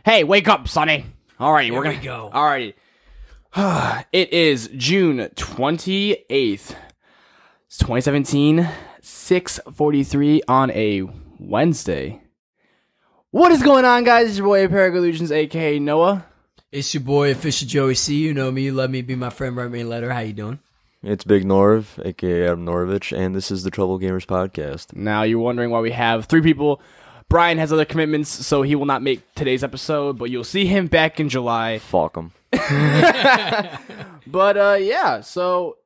Hey, wake up, Sonny. Alrighty, Here we go. Alrighty. It is June 28th. It's 2017, 6:43 on a Wednesday. What is going on, guys? It's your boy, Paragoya Illusions, a.k.a. Noah. It's your boy, Official Joey C. You know me. Let me be my friend. Write me a letter. How you doing? It's Big Norv, a.k.a. Adam Norovich, and this is the Trouble Gamers Podcast. Now, you're wondering why we have three people. Brian has other commitments, so he will not make today's episode, but you'll see him back in July. Fuck him. But, yeah, so...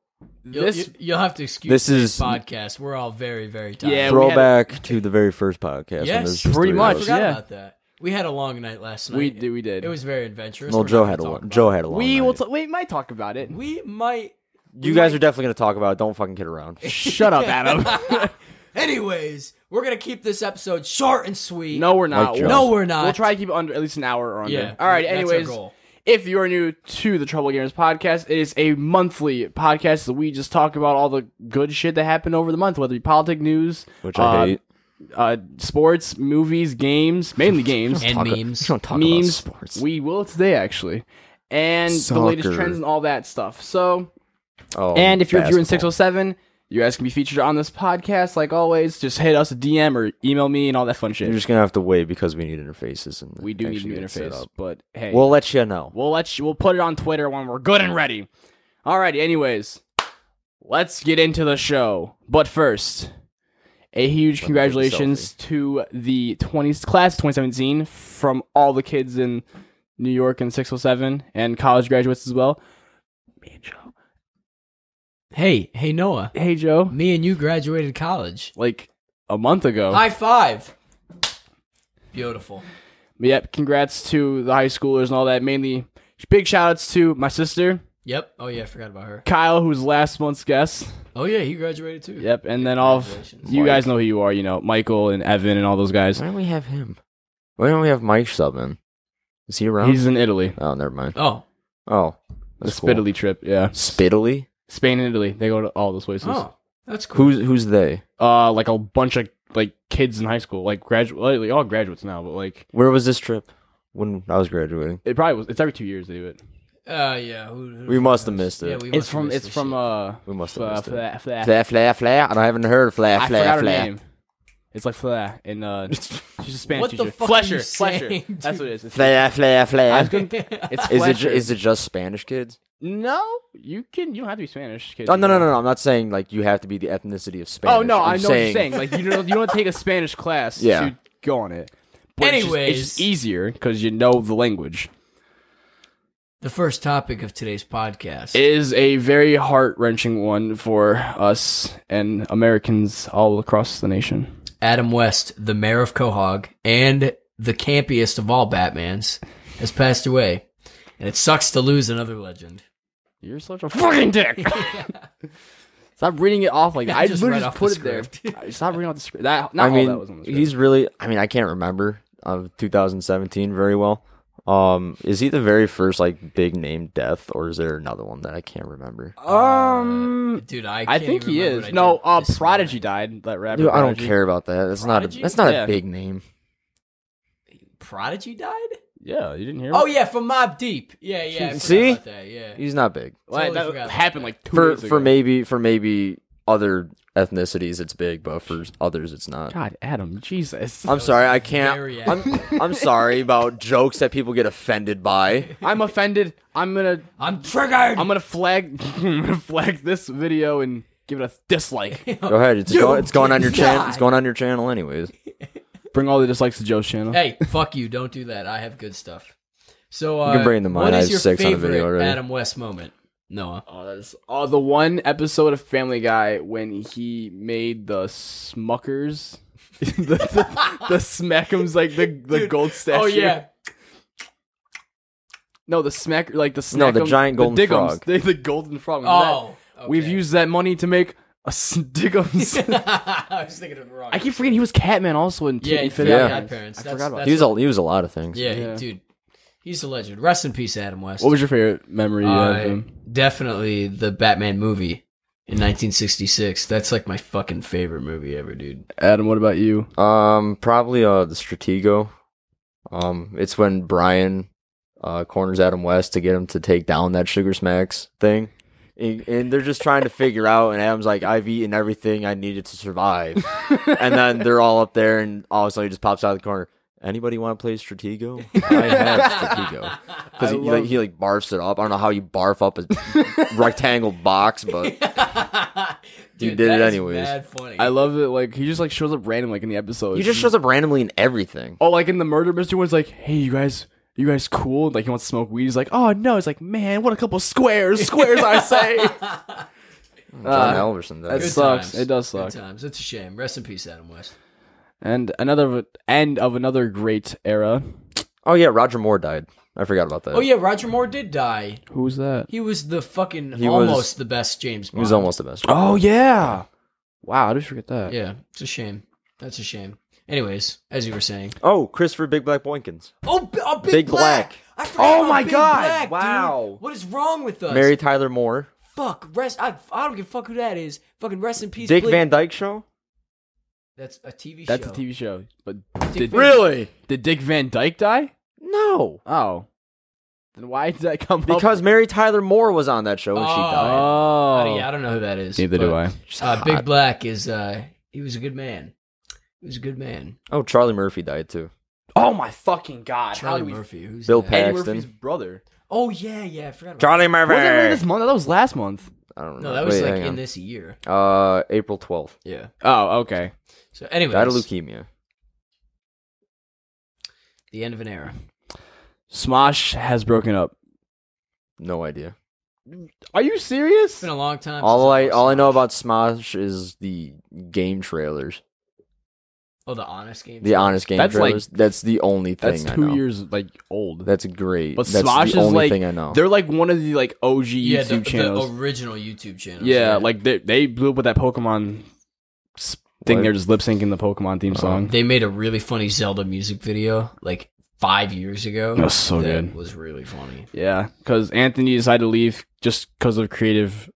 You'll have to excuse this podcast. We're all very, very tired. Yeah, Throwback to the very first podcast. Yes, pretty much. I forgot about that. We had a long night last night. We did. It was very adventurous. Well, Joe had a long night. We might talk about it. We might. You guys are definitely going to talk about it. Don't fucking kid around. Shut up, Adam. Anyways, we're going to keep this episode short and sweet. No, we're not. No, we're not. We'll try to keep it under at least an hour or under. Yeah. All right, that's anyways. our goal. If you are new to the Trouble Gamers Podcast, it is a monthly podcast that we just talk about all the good shit that happened over the month, whether it be politic news, Which I hate. Sports, movies, games, mainly games, and memes. Don't talk memes. about sports. We will today, actually, and the latest Soccer. trends and all that stuff. So, Oh, and if you're viewing basketball. 607, you guys can be featured on this podcast. Like always, just hit us a DM or email me and all that fun shit. You're just going to have to wait because we need interfaces. And We do need a actually new get it set interface, up. but hey, We'll let you know. we'll put it on Twitter when we're good and ready. Alrighty, anyways, let's get into the show. But first, a huge take a congratulations to the class of 2017 from all the kids in New York and 607 and college graduates as well. Me and Joe. Hey, Noah. Hey, Joe. Me and you graduated college. Like a month ago. High five. Beautiful. Yep, congrats to the high schoolers and all that. Mainly, big shout outs to my sister, Yep. Oh, yeah, I forgot about her. Kyle, who's last month's guest. Oh, yeah, he graduated too. Yep, and then all of Congratulations. you guys know who you are, Michael and Evan and all those guys. Why don't we have him? Why don't we have Mike sub in? Is he around? He's in Italy. Oh, never mind. Oh. Oh. The That's cool. Spitaly trip, yeah. Spitaly? Spain and Italy. They go to all those places. Oh, that's cool. Who's they? Like a bunch of kids in high school, all graduates now, but Where was this trip when I was graduating? it probably was. It's every 2 years they do it. Yeah. We must have missed it. Yeah, we It's must have from missed We must have missed it. Fla. Fla, fla, fla. And I haven't heard fla, I fla, forgot her fla. name. It's like Fla, and she's a Spanish What the teacher. fuck are you Flesher. saying, That's what it is. It's Fla, fla, fla. It's Is Flesher. it just Spanish kids? No, you don't have to be Spanish. Kid. Oh, no. I'm not saying like you have to be the ethnicity of Spanish. Oh no, I I'm know what you're saying. Like you don't take a Spanish class Yeah. to go on it. But Anyways. it's just easier because you know the language. The first topic of today's podcast. It is a very heart-wrenching one for us and Americans all across the nation. Adam West, the mayor of Quahog, and the campiest of all Batmans, has passed away. And it sucks to lose another legend. You're such a fucking dick. Stop reading it off like that. I Just literally read just off put the it there. script. Stop reading off the script. Not I mean, all that was on the script. he's really. I mean, I can't remember of 2017 very well. Is he the very first big name death, or is there another one that I can't remember? Dude, I I can't think even he remember is. what I No, did this Prodigy morning. died. That rapper. Dude, I don't Prodigy. care about that. That's Prodigy? not Yeah. a big name. Prodigy died? Yeah, you didn't hear? Oh, yeah, from Mobb Deep. Yeah, I forgot See? about that, yeah. He's not big. Like, Totally forgot that about happened that. like 2 years ago. For maybe other ethnicities it's big, but for others it's not. God, Adam, Jesus. I'm sorry, I very can't. I'm sorry about jokes that people get offended by. I'm offended. I'm triggered! I'm gonna flag this video and give it a dislike. Go ahead. It's going on your channel. It's going on your channel anyways. Bring all the dislikes to Joe's channel. Hey, fuck you, don't do that. I have good stuff. So, You can bring them on. what I is have your 6 on the favorite video already. Adam West moment, Noah? Oh, that's the one episode of Family Guy when he made the Smuckers, the Smackums, like the gold statue. Oh, yeah. No, the smack, like the Snackums, No, the giant golden Diggums, frog. the golden frog. Oh, That. We've okay. used that money to make a Diggums. I was thinking of it wrong. I keep forgetting he was Catman also in Yeah, Fit yeah. Out. Parents. I That's- forgot about that's that. He was a lot of things. Yeah, Yeah. dude. He's a legend. Rest in peace, Adam West. What was your favorite memory you have of him? Definitely the Batman movie. in 1966. That's like my fucking favorite movie ever, dude. Adam, what about you? Probably the Stratego. It's when Brian corners Adam West to get him to take down that Sugar Smacks thing. And they're just trying to figure out, and Adam's like, I've eaten everything I needed to survive. And then they're all up there, and all of a sudden he just pops out of the corner. Anybody want to play Stratego? I have Stratego. Because he barfs it up. I don't know how you barf up a rectangle box, but Dude, he did it that is anyways. mad funny. I love it. Like, he just like shows up random, like in the episode. He just shows up randomly in everything. Oh, like in the murder mystery one's like, hey, you guys cool? Like, he wants to smoke weed. He's like, oh no. It's like, man, what a couple squares, I say. John Elverson That does. sucks. times. It does suck. Good times. It's a shame. Rest in peace, Adam West. And another end of another great era. Oh yeah, Roger Moore died. I forgot about that. Oh yeah, Roger Moore did die. Who was that? He was the fucking He almost was- the best James Bond. He was almost the best. Oh yeah. Wow, I did forget that. Yeah, it's a shame. That's a shame. Anyways, as you were saying. Oh, Christopher Big Black Boykins. Oh, Big, Big Black. Black. I forgot Oh about my Big God. Black, dude. Wow. What is wrong with us? Mary Tyler Moore. Fuck. I don't give a fuck who that is. Fucking rest in peace. Dick Blake. Van Dyke Show. That's a TV That's show. a TV show. But Dick did, Van- did Dick Van Dyke die? No. Oh. Then why did that come up? Because Mary Tyler Moore was on that show and she died. Oh. Yeah, I don't know who that is. Neither do but, I. Big Black is he was a good man. He was a good man. Oh, Charlie Murphy died too. Oh my fucking god. How Charlie did we... Murphy. Who's Bill that? Paxton. Eddie Murphy's brother. Oh yeah, I forgot about Charlie Murphy. Was that really this month? That was last month. I don't that. know. No, that was Wait, like hang in on. this year. April 12th. Yeah. Oh, okay. So anyways, Died of leukemia. the end of an era. Smosh has broken up. No idea. Are you serious? It's been a long time. All since I know watched about Smosh is the game trailers. Smosh. Oh, the Honest Game. The honest game That's trailers. That's the only thing That's I 2 know. years like old. That's great. But That's Smosh the is only like thing I know. they're like one of the like OG Yeah, YouTube channels. the original YouTube channels. Yeah, like they blew up with that Pokemon thing. What? They're just lip syncing the Pokemon theme song. they made a really funny Zelda music video like 5 years ago. That was so that good. Was really funny. Yeah, because Anthony decided to leave just because of creative.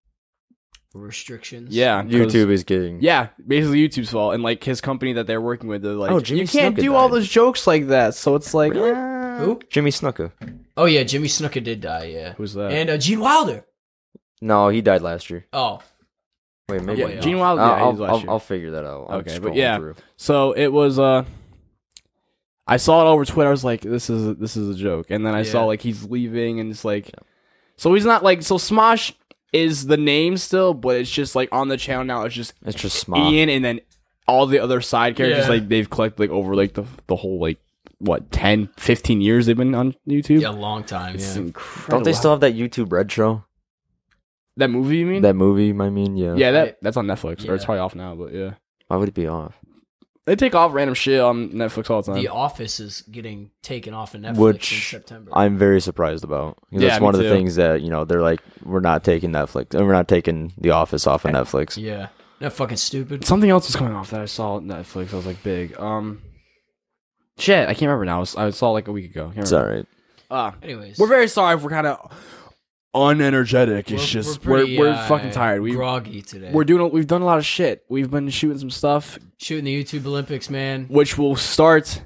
Restrictions. Yeah, 'cause- YouTube is getting. Yeah, basically YouTube's fault, and like his company that they're working with, they're like, Oh, Jimmy you can't Snuka do all died. those jokes like that. So it's like, Who? Jimmy Snuka. Oh yeah, Jimmy Snuka did die. Yeah. Who's that? And Gene Wilder. No, he died last year. Oh. Wait, maybe. Yeah, way Gene off. Wilder. Yeah, he was last year. I'll figure that out. I'm Okay, but scrolling yeah. through. So it was I saw it over Twitter. I was like, this is a joke. And then I saw Yeah. like he's leaving and it's like so he's not like so Smosh is the name still, but it's just like on the channel now it's just It's just Smosh. Ian and then all the other side characters Yeah. like they've collected like over like the whole like what 10, 15 years they've been on YouTube. Yeah, a long time. It's Yeah. incredible. Don't they still have that YouTube Red show? that movie you mean? That movie, I mean, yeah. yeah, that's on Netflix. Or it's Yeah. probably off now, but yeah. Why would it be off? They take off random shit on Netflix all the time. The Office is getting taken off of Netflix in Which September. I'm very surprised about. 'Cause Yeah, that's me one of the too. things that, they're like, we're not taking Netflix. And we're not taking The Office off of Netflix. Yeah. That fucking stupid. Something else is coming off that I saw on Netflix. I was like, big. Shit, I can't remember now. I saw like a week ago. Can't It's remember. all right. Anyways. We're very sorry if we're kind of unenergetic. It's just pretty, we're fucking tired. groggy today. We've done a lot of shit. We've been shooting some stuff, shooting the YouTube Olympics, man. which will start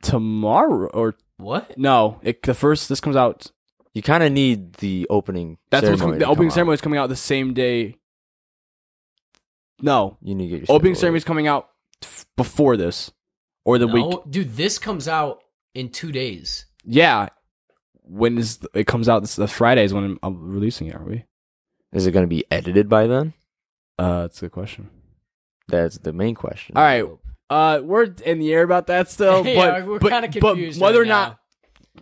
tomorrow or What? no? This comes out. You kind of need the opening That's what's ceremony. the to opening come ceremony out. is coming out the same day. No, You need to get your opening schedule ceremony is coming out before this or the week. No, dude, this comes out in 2 days. Yeah. When it comes out? This Friday is when I'm releasing it. Are we? ready. Is it going to be edited by then? That's a good question. That's the main question. All right. We're in the air about that still. Yeah, but we're but- kinda but confused whether right or not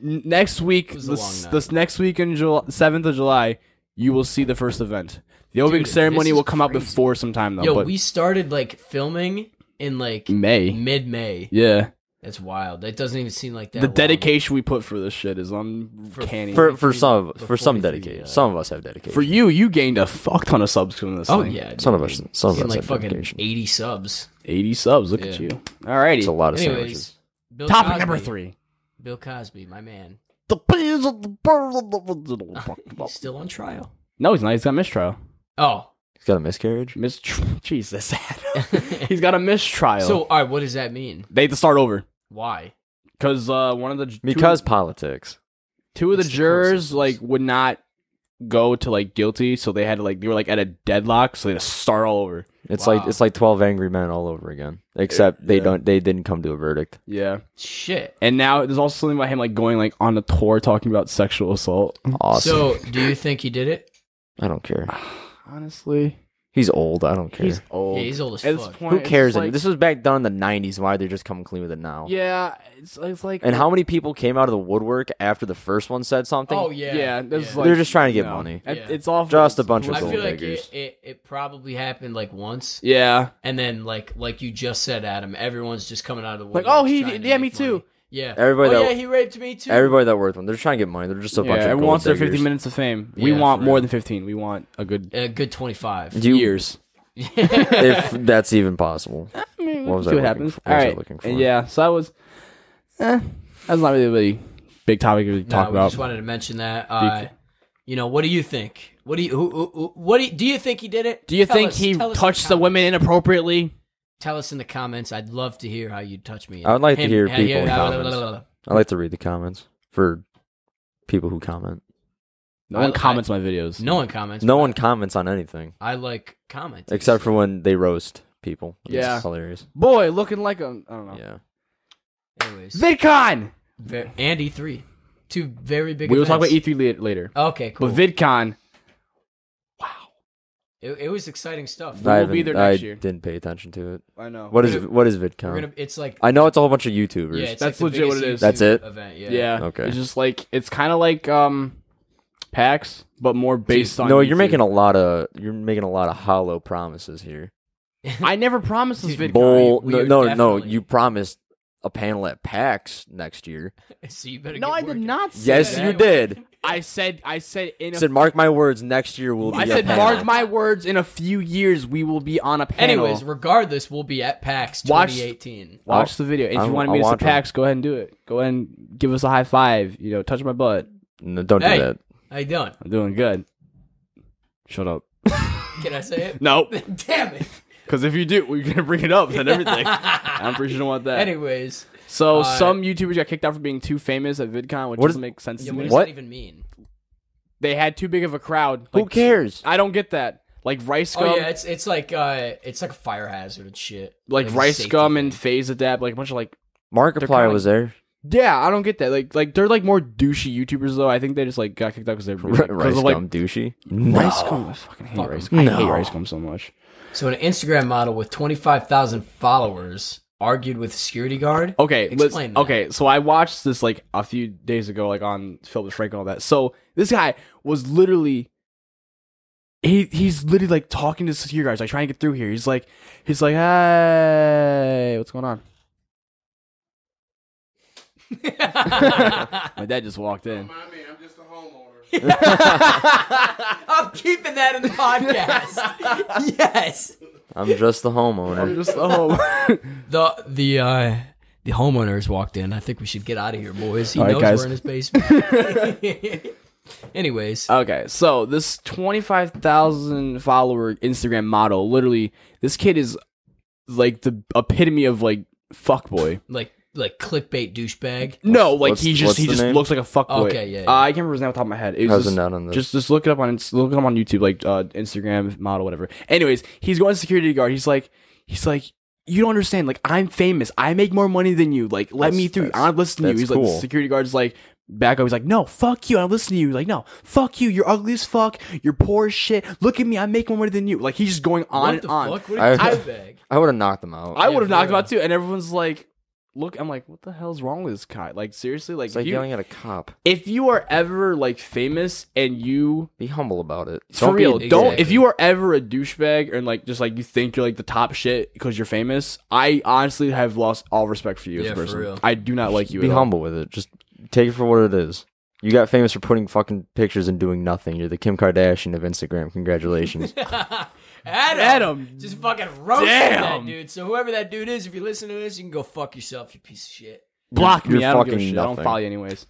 next week, It was a long night. this next week in 7th of July, you will see the first event. The opening Dude, ceremony this is will come out crazy. before sometime though. Yo, but we started like filming in like May. mid-May. Yeah. That's wild. That doesn't even seem like that. The long. dedication we put for this shit is uncanny. For some Before some we dedication. figured it out. Some of us have dedication. For you gained a fuck ton of subs from this Oh thing. yeah, Some dude. of us some of Getting us like have fucking dedication. 80 subs. 80 subs. Look Yeah. at you. Alrighty. It's a lot of Anyways, sandwiches. Bill Topic Cosby. number 3. Bill Cosby, my man. The peas of the bird of He's still on trial. No, he's not. He's got mistrial. Oh. He's got a miscarriage? Jesus. He's got a mistrial. So, all right, what does that mean? They had to start over. Why? Because one of the... Because politics. Two of the It's the jurors, closest. would not go to, guilty, so they had to, they were, at a deadlock, so they had to start all over. It's Wow. like 12 Angry Men all over again. Except they didn't come to a verdict. Yeah. Shit. And now there's also something about him, going, on the tour talking about sexual assault. Awesome. So, do you think he did it? I don't care. Honestly. He's old. I don't care. He's old. Yeah, he's old as At this fuck. point, Who it's cares? just This was back done in the 90s. Why are they just coming clean with it now? Yeah, it's like... And how many people came out of the woodwork after the first one said something? Oh, yeah. Yeah, this is They're just trying to get money. Yeah. It's all... Just a bunch of I gold feel like diggers. it probably happened, once. Yeah. And then, like you just said, Adam, everyone's just coming out of the Like, woodwork. oh, he... trying to Yeah, make me too. money. Yeah. Everybody oh, that- yeah, he raped me too. Everybody that worked one, they're trying to get money. They're just a bunch of everyone gold wants their diggers. 50 minutes of fame. We Yeah, want for more real. than 15. We want a good A good 25. years. If that's even possible. I mean, What was see I what looking happens. for? All What was I right. looking for? And yeah, so that was... that's not really a really big topic to really No, talk we about. just wanted to mention that. What do you think? Do you think he did it? Do you Tell think us- he tell us in touched the women inappropriately? Tell us in the comments. I'd love to hear how you'd touch me. I would like to hear people in blah, blah, comments. blah, blah. I like to read the comments for people who comment. No one comments my videos. No one comments. No but one comments on anything I like comments. except for when they roast people. It's Yeah. hilarious. Boy, looking like a... I don't know. Yeah. Anyways. VidCon! And E3. Two very big We will talk about events. E3 later. Okay, cool. But VidCon... It was exciting stuff. will be there next year. I didn't pay attention to it. I know. What is We're VidCon? it's like I know it's a whole bunch of YouTubers. yeah, it's That's like the legit what biggest it is. That's YouTube it? Event, yeah. Yeah. Okay. It's just it's kind of like PAX, but more based on... No, YouTube. you're making a lot of hollow promises here. I never promised this Dude, VidCon. Bull. we are No. definitely- You promised a panel at PAX next year. So you better No, get I did working. not say Yes, that. you did. I said in a... Said, mark my words. Next year will be. I a said, panel." mark my words, in a few years, we will be on a panel. Anyways, regardless, we'll be at PAX Watch- 2018. Watch the video. If you want to meet us at PAX, go ahead and do it. Go ahead and give us a high five. Touch my butt. No, don't Hey. do that. How you doing? I'm doing good. Shut up. Can I say it? Nope. Damn it. Because if you do, we're going to bring it up and everything. I'm pretty sure you don't want that. Anyways, So some YouTubers got kicked out for being too famous at VidCon, which What doesn't is- make sense yeah, to what me. does What? that even mean? They had too big of a crowd. Who cares? I don't get that. Like Rice Gum, Oh yeah, it's like a fire hazard and shit. like a Rice safety Gum thing. and Phase Adapt, like a bunch of Markiplier kinda- was there. Yeah, I don't get that. Like they're more douchey YouTubers though. I think they just got kicked out because they're Rice Gum douchey. Rice Gum. I fucking hate Fuck Rice 'em. Gum. I No. hate Rice Gum so much. So an Instagram model with 25,000 followers argued with a security guard. Okay, Explain that. okay. So I watched this a few days ago, on Phil with Frank and all that. So this guy was literally. He's literally talking to security guards, trying to get through here. He's like, hey, what's going on? My dad just walked in. Mind me, I'm just a homeowner. I'm keeping that in the podcast. Yes. I'm just the homeowner. I'm just home. The homeowners walked in. I think we should get out of here, boys. He All right, knows guys. we're in his basement. Anyways, Okay, so this 25,000 follower Instagram model, literally, this kid is like the epitome of fuckboy. like clickbait douchebag. No, what's- he what's just the name? looks like a fuckboy. Okay, yeah, yeah. I can't remember his name off the top of my head. It was How's just, it not on the? just look it up on YouTube, Instagram model, whatever. Anyways, he's going to security guard. He's like, you don't understand. I'm famous. I make more money than you. Let me through. I don't listen to you. that's He's like, the cool. security guard's like, back up. He's like, no, fuck you. I don't listen to you. Like, no, fuck you. You're ugly as fuck. You're poor as shit. Look at me. I make more money than you. He's just going on What and the on. fuck? What I- a douchebag. I would have knocked them out. I would have for knocked him real. out too. And everyone's like, look, I'm like, what the hell's wrong with this guy? Seriously? it's like yelling at a cop. If you are ever famous and you Be humble about it. for Don't be real, a don't. dick. If you are ever a douchebag and just you think you're the top shit because you're famous, I honestly have lost all respect for you as Yeah, a for person. real. I do not like you. be at all. humble with it. Just take it for what it is. You got famous for putting fucking pictures and doing nothing. You're the Kim Kardashian of Instagram. Congratulations. Adam just fucking roasted that Damn. dude. So whoever that dude is, if you listen to this, you can go fuck yourself, you piece of shit. Block me. You're I don't give a fucking shit. I don't nothing. follow you anyways.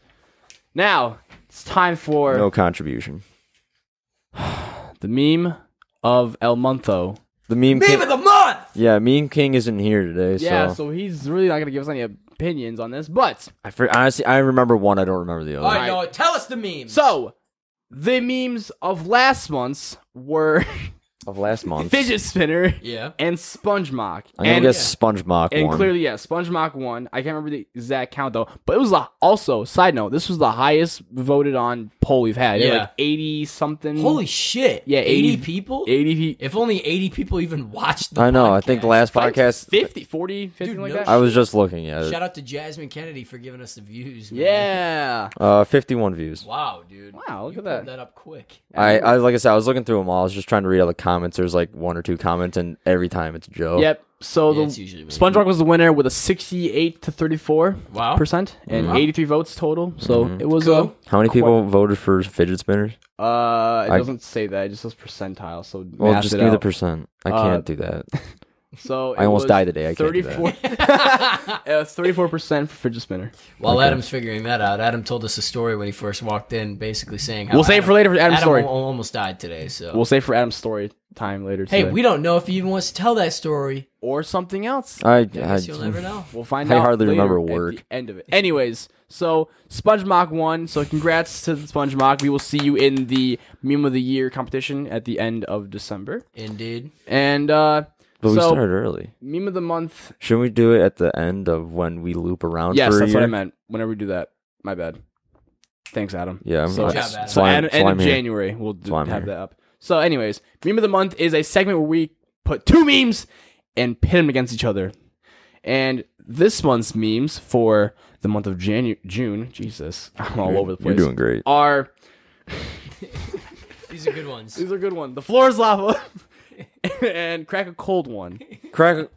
Now it's time for No contribution. the meme of El Monto. The meme Meme of the month. Yeah, Meme King isn't here today. Yeah, so so he's really not gonna give us any opinions on this, but honestly, I remember one. I don't remember the other. All right, no, tell us the memes. so the memes of last month's were Of last month. fidget spinner Yeah. and sponge mock. I'm gonna And guess Sponge Mock And one. clearly, yeah, Sponge Mock won. I can't remember the exact count though, but it was also side note. This was the highest voted on poll we've had. Yeah. Like 80 something. Holy shit. Yeah, 80 people? 80 people. If only 80 people even watched the I know. podcast. I think the last podcast. 50, 40, 50 Dude, like no that. I was just looking at it. Shout out to Jasmine Kennedy for giving us the views. Man. Yeah. 51 views. Wow, dude. Wow, look You at that. pulled that up quick. I like I said, I was looking through them all. I was just trying to read all the comments. There's like one or two comments, and every time it's Joe. Yep. So Yeah, it's the usually me. Sponge Mock was the winner with a 68 to 34 Wow. percent and Wow. 83 votes total. So it was Cool. How many people voted for fidget spinners? it doesn't say that. It just says percentile. So Well, math just it give me the out. percent. I can't do that. So I almost died today. I can't do that. 34% for fidget spinner. While Okay. Adam's figuring that out, Adam told us a story when he first walked in, basically saying how We'll save it for later for Adam's Adam story. almost died today. So We'll save for Adam's story time later hey, today. we don't know if he even wants to tell that story. Or something else. I Guess you'll never know. We'll find I out. hardly later remember at work. the end of it. Anyways, so Sponge Mock won. So congrats to the Sponge Mock. We will see you in the Meme of the Year competition at the end of December. Indeed. And But we so started early. Meme of the Month. Shouldn't we do it at the end of when we loop around Yes, for a that's year? what I meant. Whenever we do that. My bad. Thanks, Adam. Yeah, So, Good job, Adam. so why end I'm of here. January, we'll why I'm have here. that up. So anyways, Meme of the Month is a segment where we put two memes and pit them against each other. And this month's memes for the month of June, Jesus, I'm all over the place. You're doing great. Are These are good ones. these are good ones. The floor is lava and crack a cold one. Crack.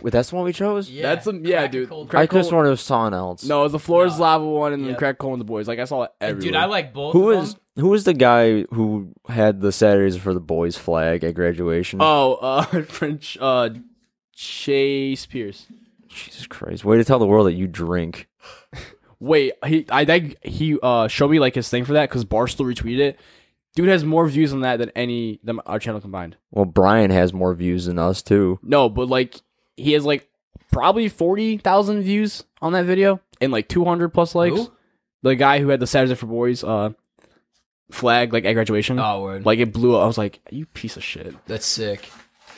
Wait, that's the one we chose? Yeah, That's some crack a dude. cold Crack I just cold- wanted to someone else. No, the floor is No. lava one and then Yep. crack cold and the boys. Like I saw it everywhere. Dude, I like both Who of is them. who was the guy who had the Saturdays for the boys flag at graduation? Oh, French Chase Pierce. Jesus Christ! Way to tell the world that you drink. Wait, he showed me like his thing for that because Barstool retweeted it. Dude has more views on that than our channel combined. Well, Brian has more views than us too. No, but like he has like probably 40,000 views on that video and like 200 plus likes. Who? The guy who had the Saturday for Boys flag like at graduation. Oh, word. Like it blew up. I was like, you piece of shit. That's sick.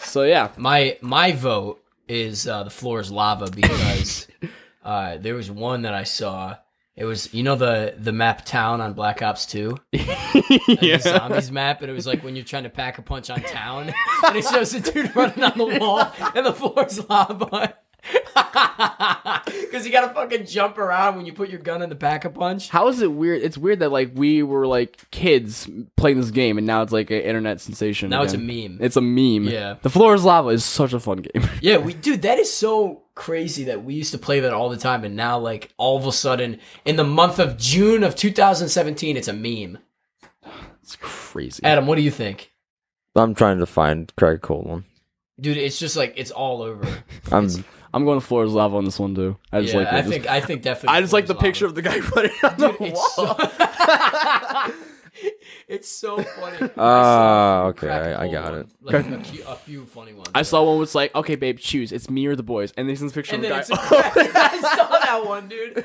So yeah. My vote is the floor is lava because there was one that I saw. It was the map town on Black Ops 2. The zombies map, and it was like when you're trying to pack a punch on town, and it shows the dude running on the wall, and the floor is lava. Because you gotta fucking jump around when you put your gun in the pack a punch. How is it weird? It's weird that like we were like kids playing this game and now it's like an internet sensation. Now it's again. a meme. It's a meme. Yeah. The floor is lava is such a fun game. Yeah, dude, that is so crazy that we used to play that all the time, and now like all of a sudden in the month of June of 2017, it's a meme. It's crazy. Adam, what do you think? I'm trying to find crack a cold one. Dude, it's just like it's all over. I'm going to floor is lava on this one too. I just Yeah, like it. I think definitely. I just like the Floor is picture of the guy running on lava. the Dude, wall. it's so funny. Okay, Crack a I cold got one. it. Like a few funny ones. I saw one was like, okay, babe, choose. It's me or the boys. And there's this picture And of then a it's guy. I saw that one, dude.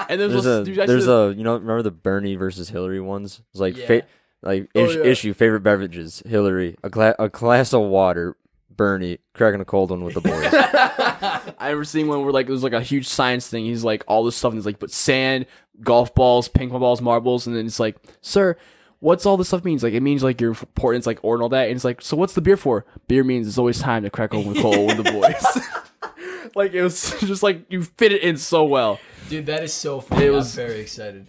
And There's this, dude, I there's see a remember the Bernie versus Hillary ones? It's like Yeah. yeah. issue favorite beverages Hillary, a glass of water Bernie, cracking a cold one with the boys. I remember seeing one where like it was like a huge science thing. He's like all this stuff and he's like, but sand, golf balls, ping pong balls, marbles, and then it's like, sir, what's all this stuff means? Like it means like your importance, like ore and all that. And it's like, so what's the beer for? Beer means it's always time to crack open cold with the boys. Like it was just like you fit it in so well. Dude, that is so funny. I'm very excited.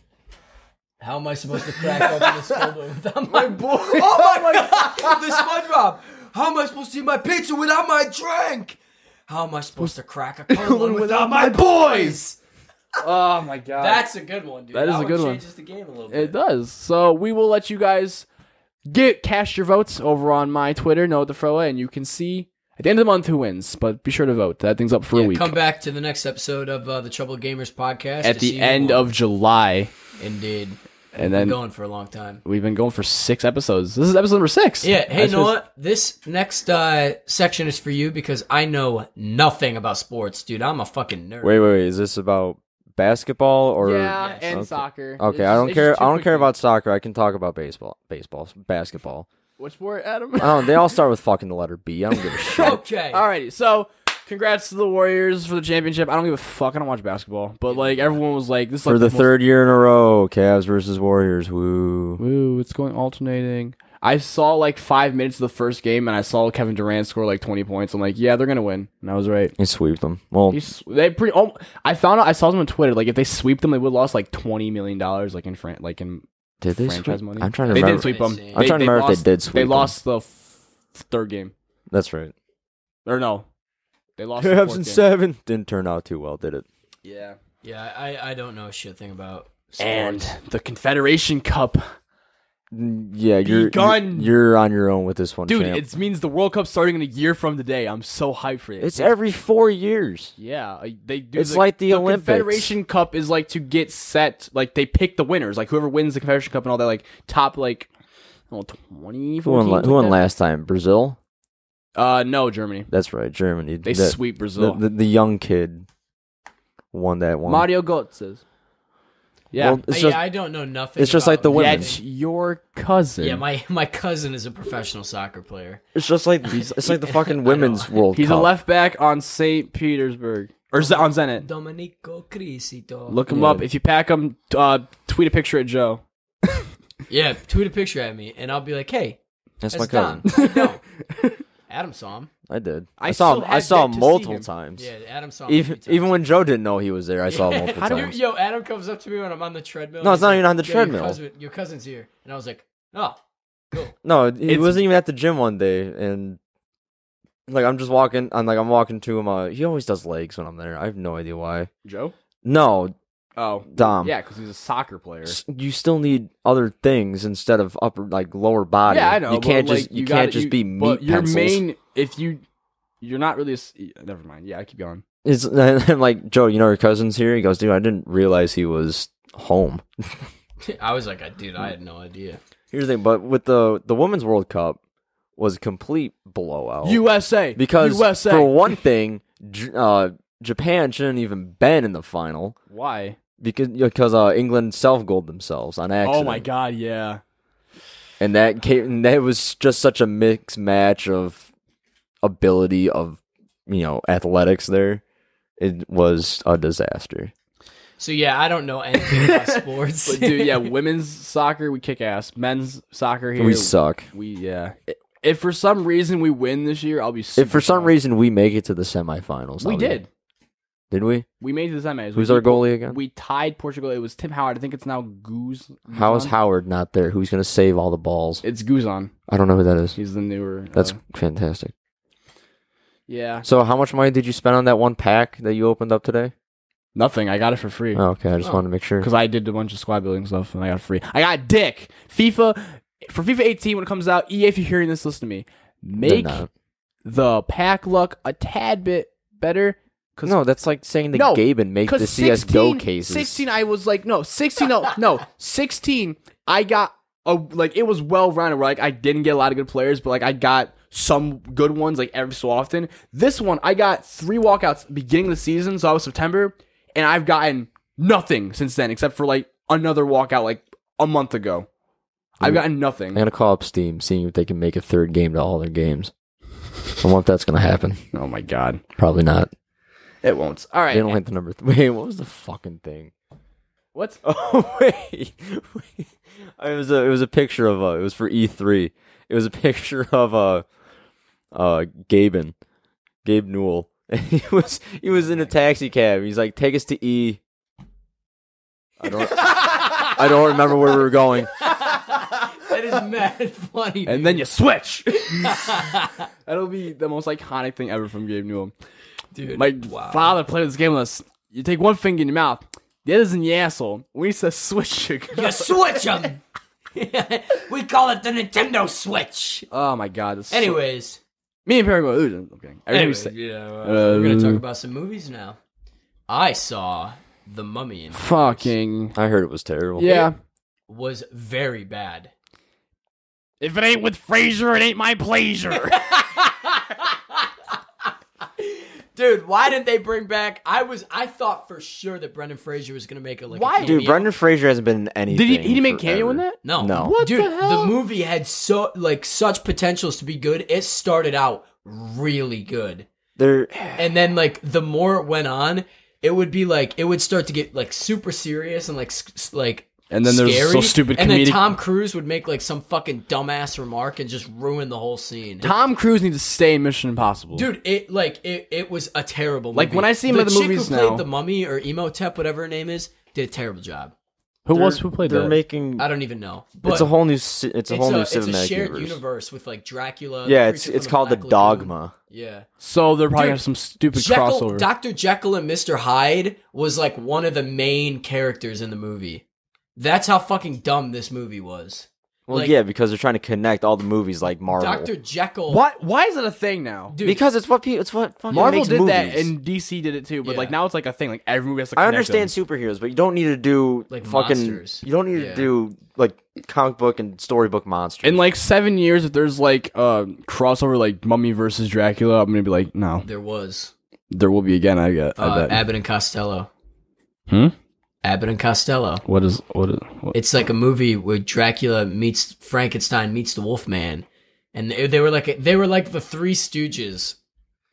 How am I supposed to crack open this cold one without my boy? Oh my god! The SpongeBob! How am I supposed to eat my pizza without my drink? How am I supposed to crack a cold one without my boys? Oh my god. That's a good one, dude. That is a one good one. changes the game a little bit. It does. So we will let you guys cast your votes over on my Twitter, Noah DeFroa, and you can see at the end of the month who wins. But be sure to vote. That thing's up for a week. Come back to the next episode of the Trouble Gamers podcast At the end of July. Indeed. And We're then going for a long time. we've been going for 6 episodes. This is episode number 6. Yeah. Hey, That's you know just- what? This next section is for you because I know nothing about sports, dude. I'm a fucking nerd. Wait. Is this about basketball or? Yeah, Yes. and Okay. soccer. Okay, It's I don't it's care. just I two don't quick care things. about soccer. I can talk about basketball. Which sport, Adam? I don't. They all start with fucking the letter B. I don't give a shit. Okay. Alrighty, so congrats to the Warriors for the championship. I don't give a fuck. I don't watch basketball, but like everyone was like, "This is For like the most- third year in a row, Cavs versus Warriors. Woo. Woo, it's going alternating." I saw like 5 minutes of the first game, and I saw Kevin Durant score like 20 points. I'm like, "Yeah, they're gonna win," and I was right. He swept them. Well, They pretty. Oh, I found out. I saw them on Twitter. Like, if they sweep them, they would have lost like $20 million, like in did they franchise sweep? money. I'm trying to They remember. did sweep them. I'm I'm trying to remember if lost- they did sweep. They them. lost the third game, That's right. or no, they lost. The Cavs fourth in game. 7 didn't turn out too well, did it? Yeah. Yeah, I don't know a shit thing about sports. And the Confederation Cup. Yeah, Begun. you're on your own with this one, Dude, champ. it means the World Cup starting in a year from today. I'm so hyped for it. It's every 4 years. Yeah, they do. It's like the Olympics. Confederation Cup is like to get set. Like they pick the winners. Like whoever wins the Confederation Cup and all that. Like top like, I don't know, 20. Who won last time? Brazil. No, Germany. That's right, Germany. They That- sweep Brazil. The young kid won that one. Mario Götze. Yeah. Well, it's just I don't know nothing. it's just like the about women. That's your cousin. Yeah, my cousin is a professional soccer player. it's just like it's like the fucking women's World He's Cup. a left back on St. Petersburg or on Zenit. Domenico Crisito. Look him Yeah. up. If you pack him, tweet a picture at Joe. Yeah, tweet a picture at me, and I'll be like, "Hey, That's my Don." cousin. No. Adam saw him. I did. I I saw him. still I have saw yet him to see multiple him. times. Yeah, Adam saw him. a few Even times. when Joe didn't know he was there, I saw him multiple Adam, times. yo, Adam comes up to me when I'm on the treadmill. No, and it's he's not like, even on the "Yo, treadmill." Your cousin's here, and I was like, "Oh, cool." No, he It's- wasn't even at the gym one day, and like I'm just walking. I'm walking to him. He always does legs when I'm there. I have no idea why. Joe? No, Oh, Dom. Yeah, because he's a soccer player. You still need other things instead of upper, like lower body. Yeah, I know. You can't but, just like, you gotta- can't just be meat But your pencils. main, if you're not really. Never mind. Yeah, I keep going. It's I'm like, Joe, you know your cousin's here. He goes, dude, I didn't realize he was home. I was like, "Dude, I had no idea." Here's the thing, but with the Women's World Cup was a complete blowout. USA Because USA. for one thing, Japan shouldn't even been in the final Why? because England self-goaled themselves on accident. Oh my God! Yeah. And that was just such a mixed match of ability of athletics there. It was a disaster. So yeah, I don't know anything about sports. But dude, yeah, women's soccer we kick ass. Men's soccer here We suck. Yeah. If for some reason we win this year, I'll be. If for some pumped. reason we make it to the semifinals, we I'll be- did. Did we? We made it to the semis. Who's We our beat- goalie again? We tied Portugal. It was Tim Howard. I think it's now Goose. How is Guzan? Howard not there? Who's gonna save all the balls? It's Guzan. I don't know who that is. He's the newer. That's fantastic. yeah. So, how much money did you spend on that one pack that you opened up today? Nothing. I got it for free Oh, okay, I just Oh. wanted to make sure. because I did a bunch of squad building stuff and I got it free. I got Dick FIFA for FIFA 18 when it comes out. EA, if you're hearing this, listen to me. They're Make not. the pack luck a tad bit better. Cause No, that's like saying to No, Gaben make the 'cause CS:GO cases. 16, I was like, no, 16, no, 16, I got, it was well-rounded, where, I didn't get a lot of good players, but, I got some good ones, every so often. This one, I got 3 walkouts beginning of the season, so I was September, and I've gotten nothing since then, except for, another walkout, a month ago. I've gotten nothing. I'm gonna call up Steam, seeing if they can make a third game to all their games. I wonder if that's gonna happen. Oh, my God. Probably not. It won't. All right. They don't like the number. Wait, what was the fucking thing? What? Oh wait. It was a picture of it was for E3. It was a picture of Gabe Newell. And he was in a taxi cab. He's like, take us to E. I don't remember where we were going. That is mad funny. And then you switch. That'll be the most iconic thing ever from Gabe Newell. dude, My father played this game with us. You take one finger in your mouth, the other's in your asshole. We used to switch it. you switch them. We call it the Nintendo Switch. Oh my God. that's so- Anyways, me and Paragoya. Okay. anyways, we're gonna talk Uh, about some movies now. I saw The Mummy. Fucking. I heard it was terrible. Yeah. was very bad. If it ain't with Fraser, it ain't my pleasure. Dude, why didn't they bring back? I thought for sure that Brendan Fraser was gonna make a Why? a cameo. Dude, Brendan Fraser hasn't been in anything. He didn't make cameo in forever. that? No. What Dude, the hell? the movie had such potentials to be good. It started out really good. And then the more it went on, it would start to get super serious and And then scary. there's so stupid and comedic. then Tom Cruise would make some fucking dumbass remark and just ruin the whole scene. Tom Cruise needs to stay in Mission Impossible. Dude, it was a terrible movie. Like, when I see him in the chick movies who played now- the mummy or Emotep, whatever her name is, did a terrible job. Who played They're that? making. I don't even know. But It's a whole new. It's a whole new it's a cinematic shared universe. with Dracula. Yeah, the it's creature from called the Black Lagoon. Dogma. Yeah. So they're probably Dude, have some stupid crossover. Dr. Jekyll and Mr. Hyde was one of the main characters in the movie. That's how fucking dumb this movie was. Well, yeah, because they're trying to connect all the movies like Marvel. Dr. Jekyll. Why is it a thing now? Dude, Because it's what fucking Marvel makes did movies. that and DC did it too, but Yeah. now it's a thing. Every movie has to I connect understand them. superheroes, but you don't need to do fucking. monsters. You don't need Yeah. to do comic book and storybook monsters. In 7 years, if there's crossover Mummy versus Dracula, I'm gonna be like, no, there was. there will be again. I bet. Abbott and Costello. Hmm? Abbott and Costello. What is? It's like a movie where Dracula meets Frankenstein meets the Wolfman, and they were like the Three Stooges.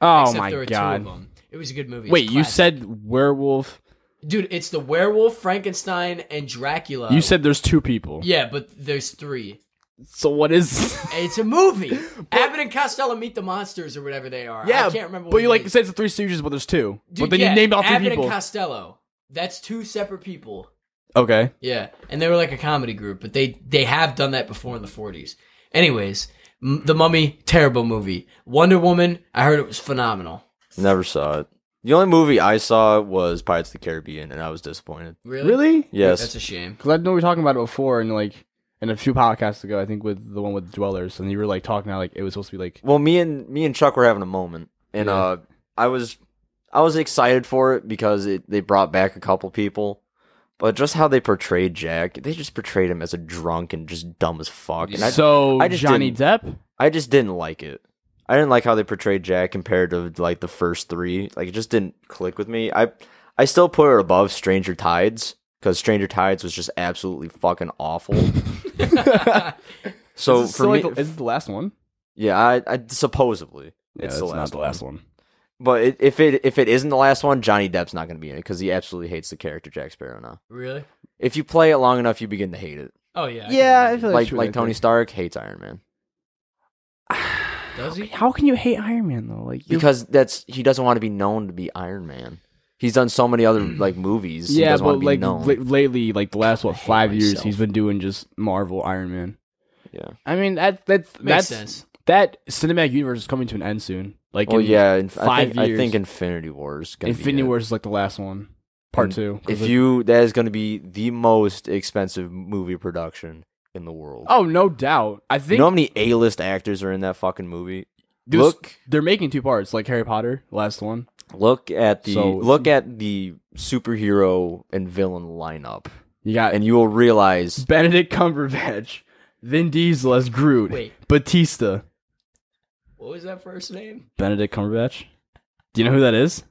Oh except my there were god! two of them. It was a good movie. Wait, It's you classic. said werewolf? Dude, it's the werewolf, Frankenstein, and Dracula. You said there's two people. Yeah, but there's three. So what is? It's a movie. Abbott and Costello meet the monsters or whatever they are. Yeah, I can't remember. But what you it is. said it's the Three Stooges, but there's two. Dude, but then yeah, you named all three Abbott people. and Costello. That's two separate people. Okay. Yeah, and they were like a comedy group, but they have done that before in the 40s. Anyways, The Mummy, terrible movie. Wonder Woman, I heard it was phenomenal. Never saw it. The only movie I saw was Pirates of the Caribbean, and I was disappointed. Really? Yes. That's a shame. Because I know we were talking about it before, and in a few podcasts ago, I think with the one with Dwellers, and you were talking how it was supposed to be Well, me and Chuck were having a moment, and Yeah. I was excited for it because they brought back a couple people, but just how they portrayed Jack, they just portrayed him as a drunk and just dumb as fuck. And so I just Johnny didn't- Depp. I just didn't like it. I didn't like how they portrayed Jack compared to the first three. It just didn't click with me. I still put it above Stranger Tides because Stranger Tides was just absolutely fucking awful. So is for me, is it the last one? yeah, I supposedly Yeah, it's it's the last not the last one. But if it isn't the last one, Johnny Depp's not going to be in it because he absolutely hates the character Jack Sparrow now. Really? If you play it long enough, you begin to hate it. Oh, yeah. Yeah, I feel Like Tony Stark hates Iron Man Does he? How can you hate Iron Man though? because he doesn't want to be known to be Iron Man. He's done so many other movies. He yeah, doesn't but want to be known. lately, the last I hate 5 years, myself. he's been doing just Marvel Iron Man. Yeah. I mean Makes that's sense. that cinematic universe is coming to an end soon. Well, in yeah. I 5 years. think Infinity War is going to be Infinity it. War is the last one, part 2. That is going to be the most expensive movie production in the world. Oh, no doubt. I think You know how many A-list actors are in that fucking movie? they're making 2 parts, like Harry Potter, the last one. Look at the So- superhero and villain lineup, You got and you will realize Benedict Cumberbatch, Vin Diesel as Groot, Wait. Batista. What was that first name? Benedict Cumberbatch. Do you know who that is?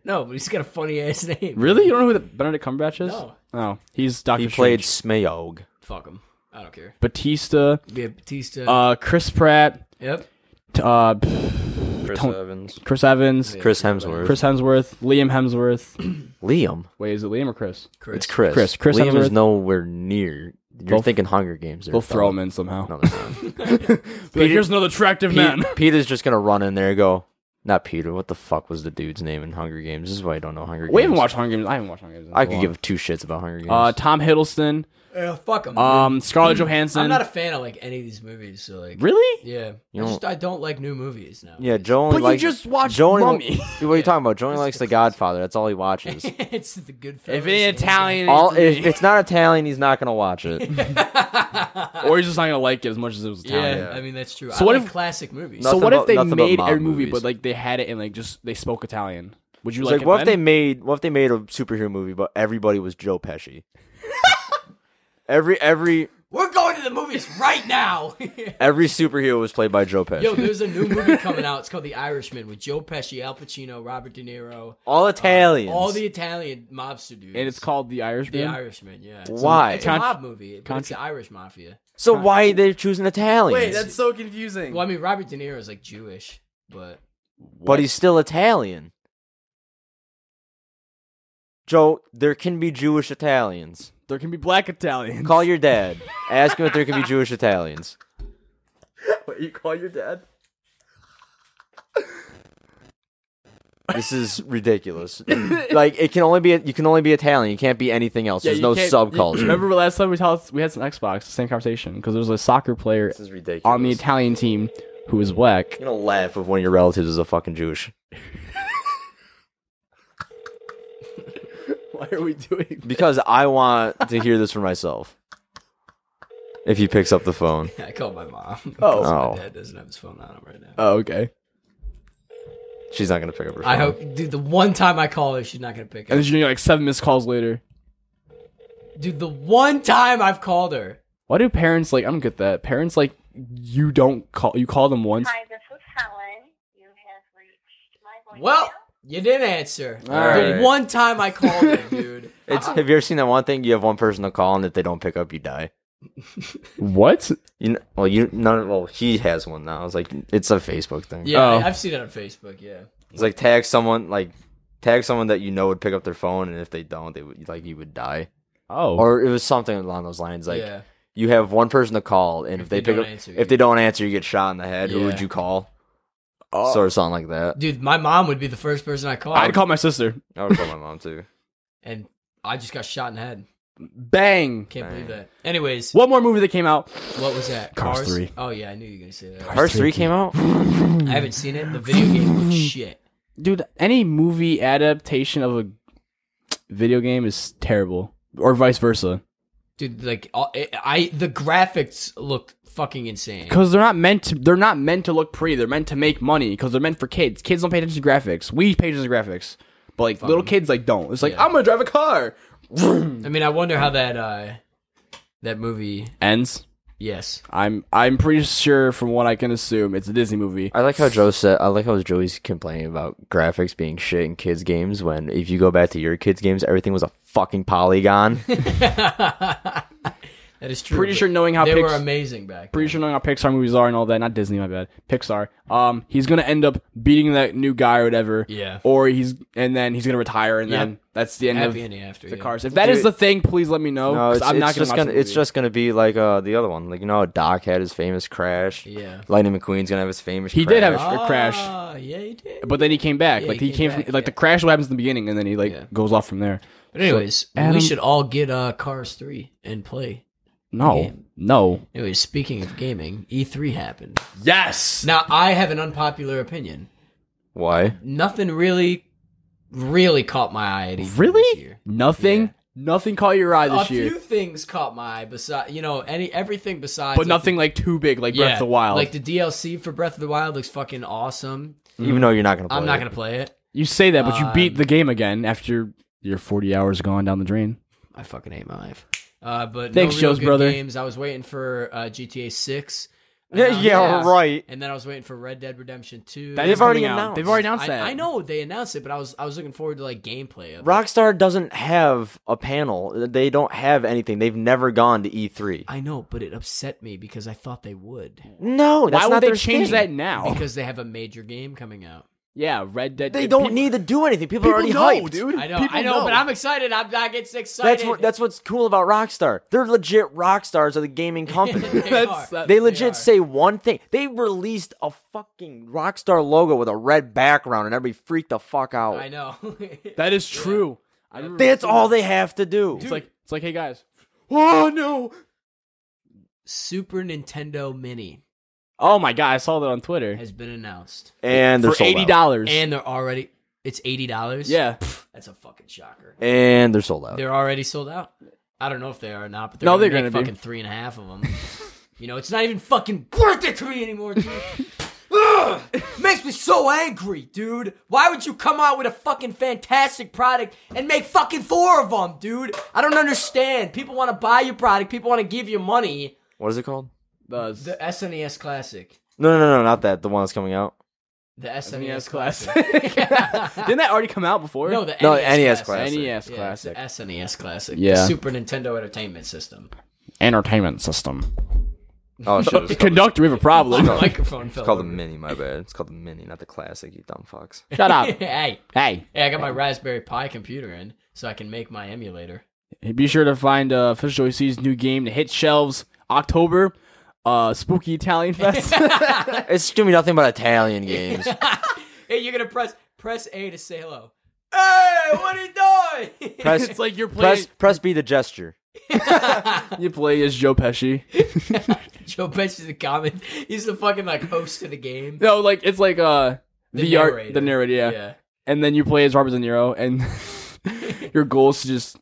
No, but he's got a funny ass name. Really? You don't know who Benedict Cumberbatch is? No. Oh, he's Doctor he played Strange. Smeagol. Fuck him. I don't care. Batista. Yeah, Batista. Chris Pratt. Yep. Chris Tom- Evans, Chris Evans. Yeah. Chris Hemsworth, Chris Hemsworth. Liam Hemsworth. Liam. Wait, is it Liam or Chris? It's Chris. Chris Liam is Hemsworth. nowhere near. You're They'll- thinking Hunger Games. There, They'll throw fella. him in somehow. No, they're not. Here's another attractive man. Peter's just gonna run in there and go. Not Peter. What the fuck was the dude's name in Hunger Games? This is why I don't know Hunger Games. We haven't watched Hunger Games. I haven't watched Hunger Games. in I so could long. give 2 shits about Hunger Games. Tom Hiddleston. Yeah, fuck him. Scarlett Johansson. I'm not a fan of any of these movies, so Really? Yeah. You I don't like new movies now. yeah, Joe only But likes. you just watched Joe only- Mummy. What are you talking about? Joe only Just likes the The Godfather. That's all he watches. It's the good. If it ain't Italian, If it's not Italian, he's not gonna watch it. or he's just not gonna like it as much as it was Italian. Yeah, I mean that's true. So I what like if- classic movies? So Nothing what if but- they nothing but made mob a movie, movies. but they had it and they spoke Italian? Would you It's like like it what if then? they made a superhero movie, but everybody was Joe Pesci? Every We're going to the movies right now. every superhero was played by Joe Pesci. Yo, there's a new movie coming out. It's called The Irishman with Joe Pesci, Al Pacino, Robert De Niro. All Italians. All the Italian mobster dudes. And it's called The Irishman. The Irishman, yeah. Why? It's a mob movie, but it's the Irish mafia. So why are they choosing Italians? Wait, that's so confusing. Well, I mean, Robert De Niro is like Jewish, but But he's still Italian. Joe, there can be Jewish Italians. There can be black Italians. Call your dad. Ask him if there can be Jewish Italians. Wait, you call your dad? This is ridiculous. Like you can only be Italian. You can't be anything else. There's you no can't- subculture. Remember last time we had some Xbox, the same conversation, because there was a soccer player This is ridiculous. on the Italian team who was black. You're gonna laugh if one of your relatives is a fucking Jewish. Why are we doing this? Because I want to hear this for myself. If he picks up the phone. I called my mom. Oh. My dad doesn't have his phone on him right now. Oh, okay. She's not gonna pick up her phone. I hope, dude, the one time I call her, she's not going to pick And up. then you're like 7 missed calls later. Dude, the one time I've called her. Why do parents I don't get that. Parents you call them once. Hi, this is Helen. You have reached my voicemail. Well, you didn't answer. All right. The one time I called her, dude. Have you ever seen that one thing? You have one person to call, and if they don't pick up, you die. What? He has one now. It's like it's a Facebook thing. Yeah, Oh. I've seen it on Facebook, yeah. It's like tag someone that you know would pick up their phone, and if they don't, they would you would die. Oh. Or it was something along those lines. Like yeah. you have one person to call, and if they pick don't up, answer, if they don't answer, you get shot in the head. Who Yeah. would you call? Oh. Sort of something like that. Dude, my mom would be the first person I called. I'd call my sister. I would call my mom too. And I just got shot in the head. Bang. Can't believe that. Anyways, One more movie that came out. what was that? Cars 3. Oh, yeah, I knew you were going to say that. Cars 3 came out. I haven't seen it. The video game was shit. Dude, any movie adaptation of a video game is terrible. Or vice versa. Dude, like, the graphics look fucking insane. Because they're not meant to look pretty. They're meant to make money. Because they're meant for kids. Kids don't pay attention to graphics. We pay attention to graphics. But little kids don't. It's like, Yeah. I'm gonna drive a car. I mean, I wonder how that movie Ends. Yes. I'm pretty sure from what I can assume it's a Disney movie. I like how Joey's complaining about graphics being shit in kids games when if you go back to your kids games, everything was a fucking polygon. That is true. Pretty but sure knowing how they were Pix- amazing back Pretty then. sure knowing how Pixar movies are and all that. Not Disney, my bad. Pixar. He's gonna end up beating that new guy or whatever. Yeah. Or he's gonna retire and Yep. then that's the end Happy of ending after the yeah. Cars. If that is the thing, please let me know. No, 'cause I'm not gonna watch the it's movie. just gonna be like the other one. Like how Doc had his famous crash. Yeah. Lightning McQueen's gonna have his famous. He crash. did have a crash. Yeah, he did. But then he came back. Yeah, like he he came came back, from like yeah. the crash what happens in the beginning and then he Yeah. goes off from there. But anyways, Adam- we should all get Cars 3 and play. No. Game. No. Anyways, speaking of gaming, E3 happened. Yes. Now, I have an unpopular opinion. Why? Nothing really caught my eye at E3 Really? this year. Nothing. Yeah. Nothing caught your eye this A year. few things caught my eye, besides, everything besides. But nothing like too big like Breath of the Wild. Like the DLC for Breath of the Wild looks fucking awesome. Even though you're not gonna play I'm not it. gonna play it. You say that, but you beat the game again after your 40 hours gone down the drain. I fucking hate my life. But Thanks, no real Joe's good brother. games. I was waiting for GTA 6. Yeah, right. And then I was waiting for Red Dead Redemption 2. That They've is already coming out. announced. They've already announced that. I know they announced it, but I was looking forward to like gameplay of it. Rockstar doesn't have a panel. They don't have anything. They've never gone to E3. I know, but it upset me because I thought they would. No, that's Why not would they their change thing. that now? Because they have a major game coming out. Yeah, Red Dead. They don't need to do anything. People are already know, hyped. dude. I know, People but I'm excited. I'm not getting excited. That's what's cool about Rockstar. They're legit rock stars of the gaming company. They are. They legit are. say one thing. They released a fucking Rockstar logo with a red background, and everybody freaked the fuck out. I know. That is true. That's all they have to do. It's like, hey guys. Oh no. Super Nintendo Mini Oh my god, I saw that on Twitter. has been announced. And they're For sold out. $80. And they're already... It's $80? Yeah. That's a fucking shocker. And they're sold out. They're already sold out. I don't know if they are or not, but No, they're they're gonna gonna make be. fucking 3.5 of them. It's not even fucking worth it to me anymore, dude. Makes me so angry, dude. Why would you come out with a fucking fantastic product and make fucking 4 of them, dude? I don't understand. People want to buy your product. People want to give you money. What is it called? The SNES Classic. No, not that. The one that's coming out. The SNES Classic. Didn't that already come out before? No, the NES NES Classic. NES Yeah, Classic. it's the SNES Classic. Yeah. The Super Nintendo Entertainment System. Entertainment system. Oh shit! It's called, Conductor, we have a problem. The microphone fell it's called the over. Mini. My bad. It's called the Mini, not the Classic. You dumb fucks. Shut up. Hey, Hey. I got my Raspberry Pi computer in, so I can make my emulator. Be sure to find Official Joyce's new game to hit shelves October. Spooky Italian Fest. It's gonna be nothing but Italian games. Hey, you're gonna press A to say hello. Hey, what are you doing? Press, It's like you're playing. press B to gesture. You play as Joe Pesci. Joe Pesci's the comment. He's the fucking like host of the game. No, like it's like The VR, narrator. the narrator, yeah. And then you play as Robert De Niro, and your goal is to just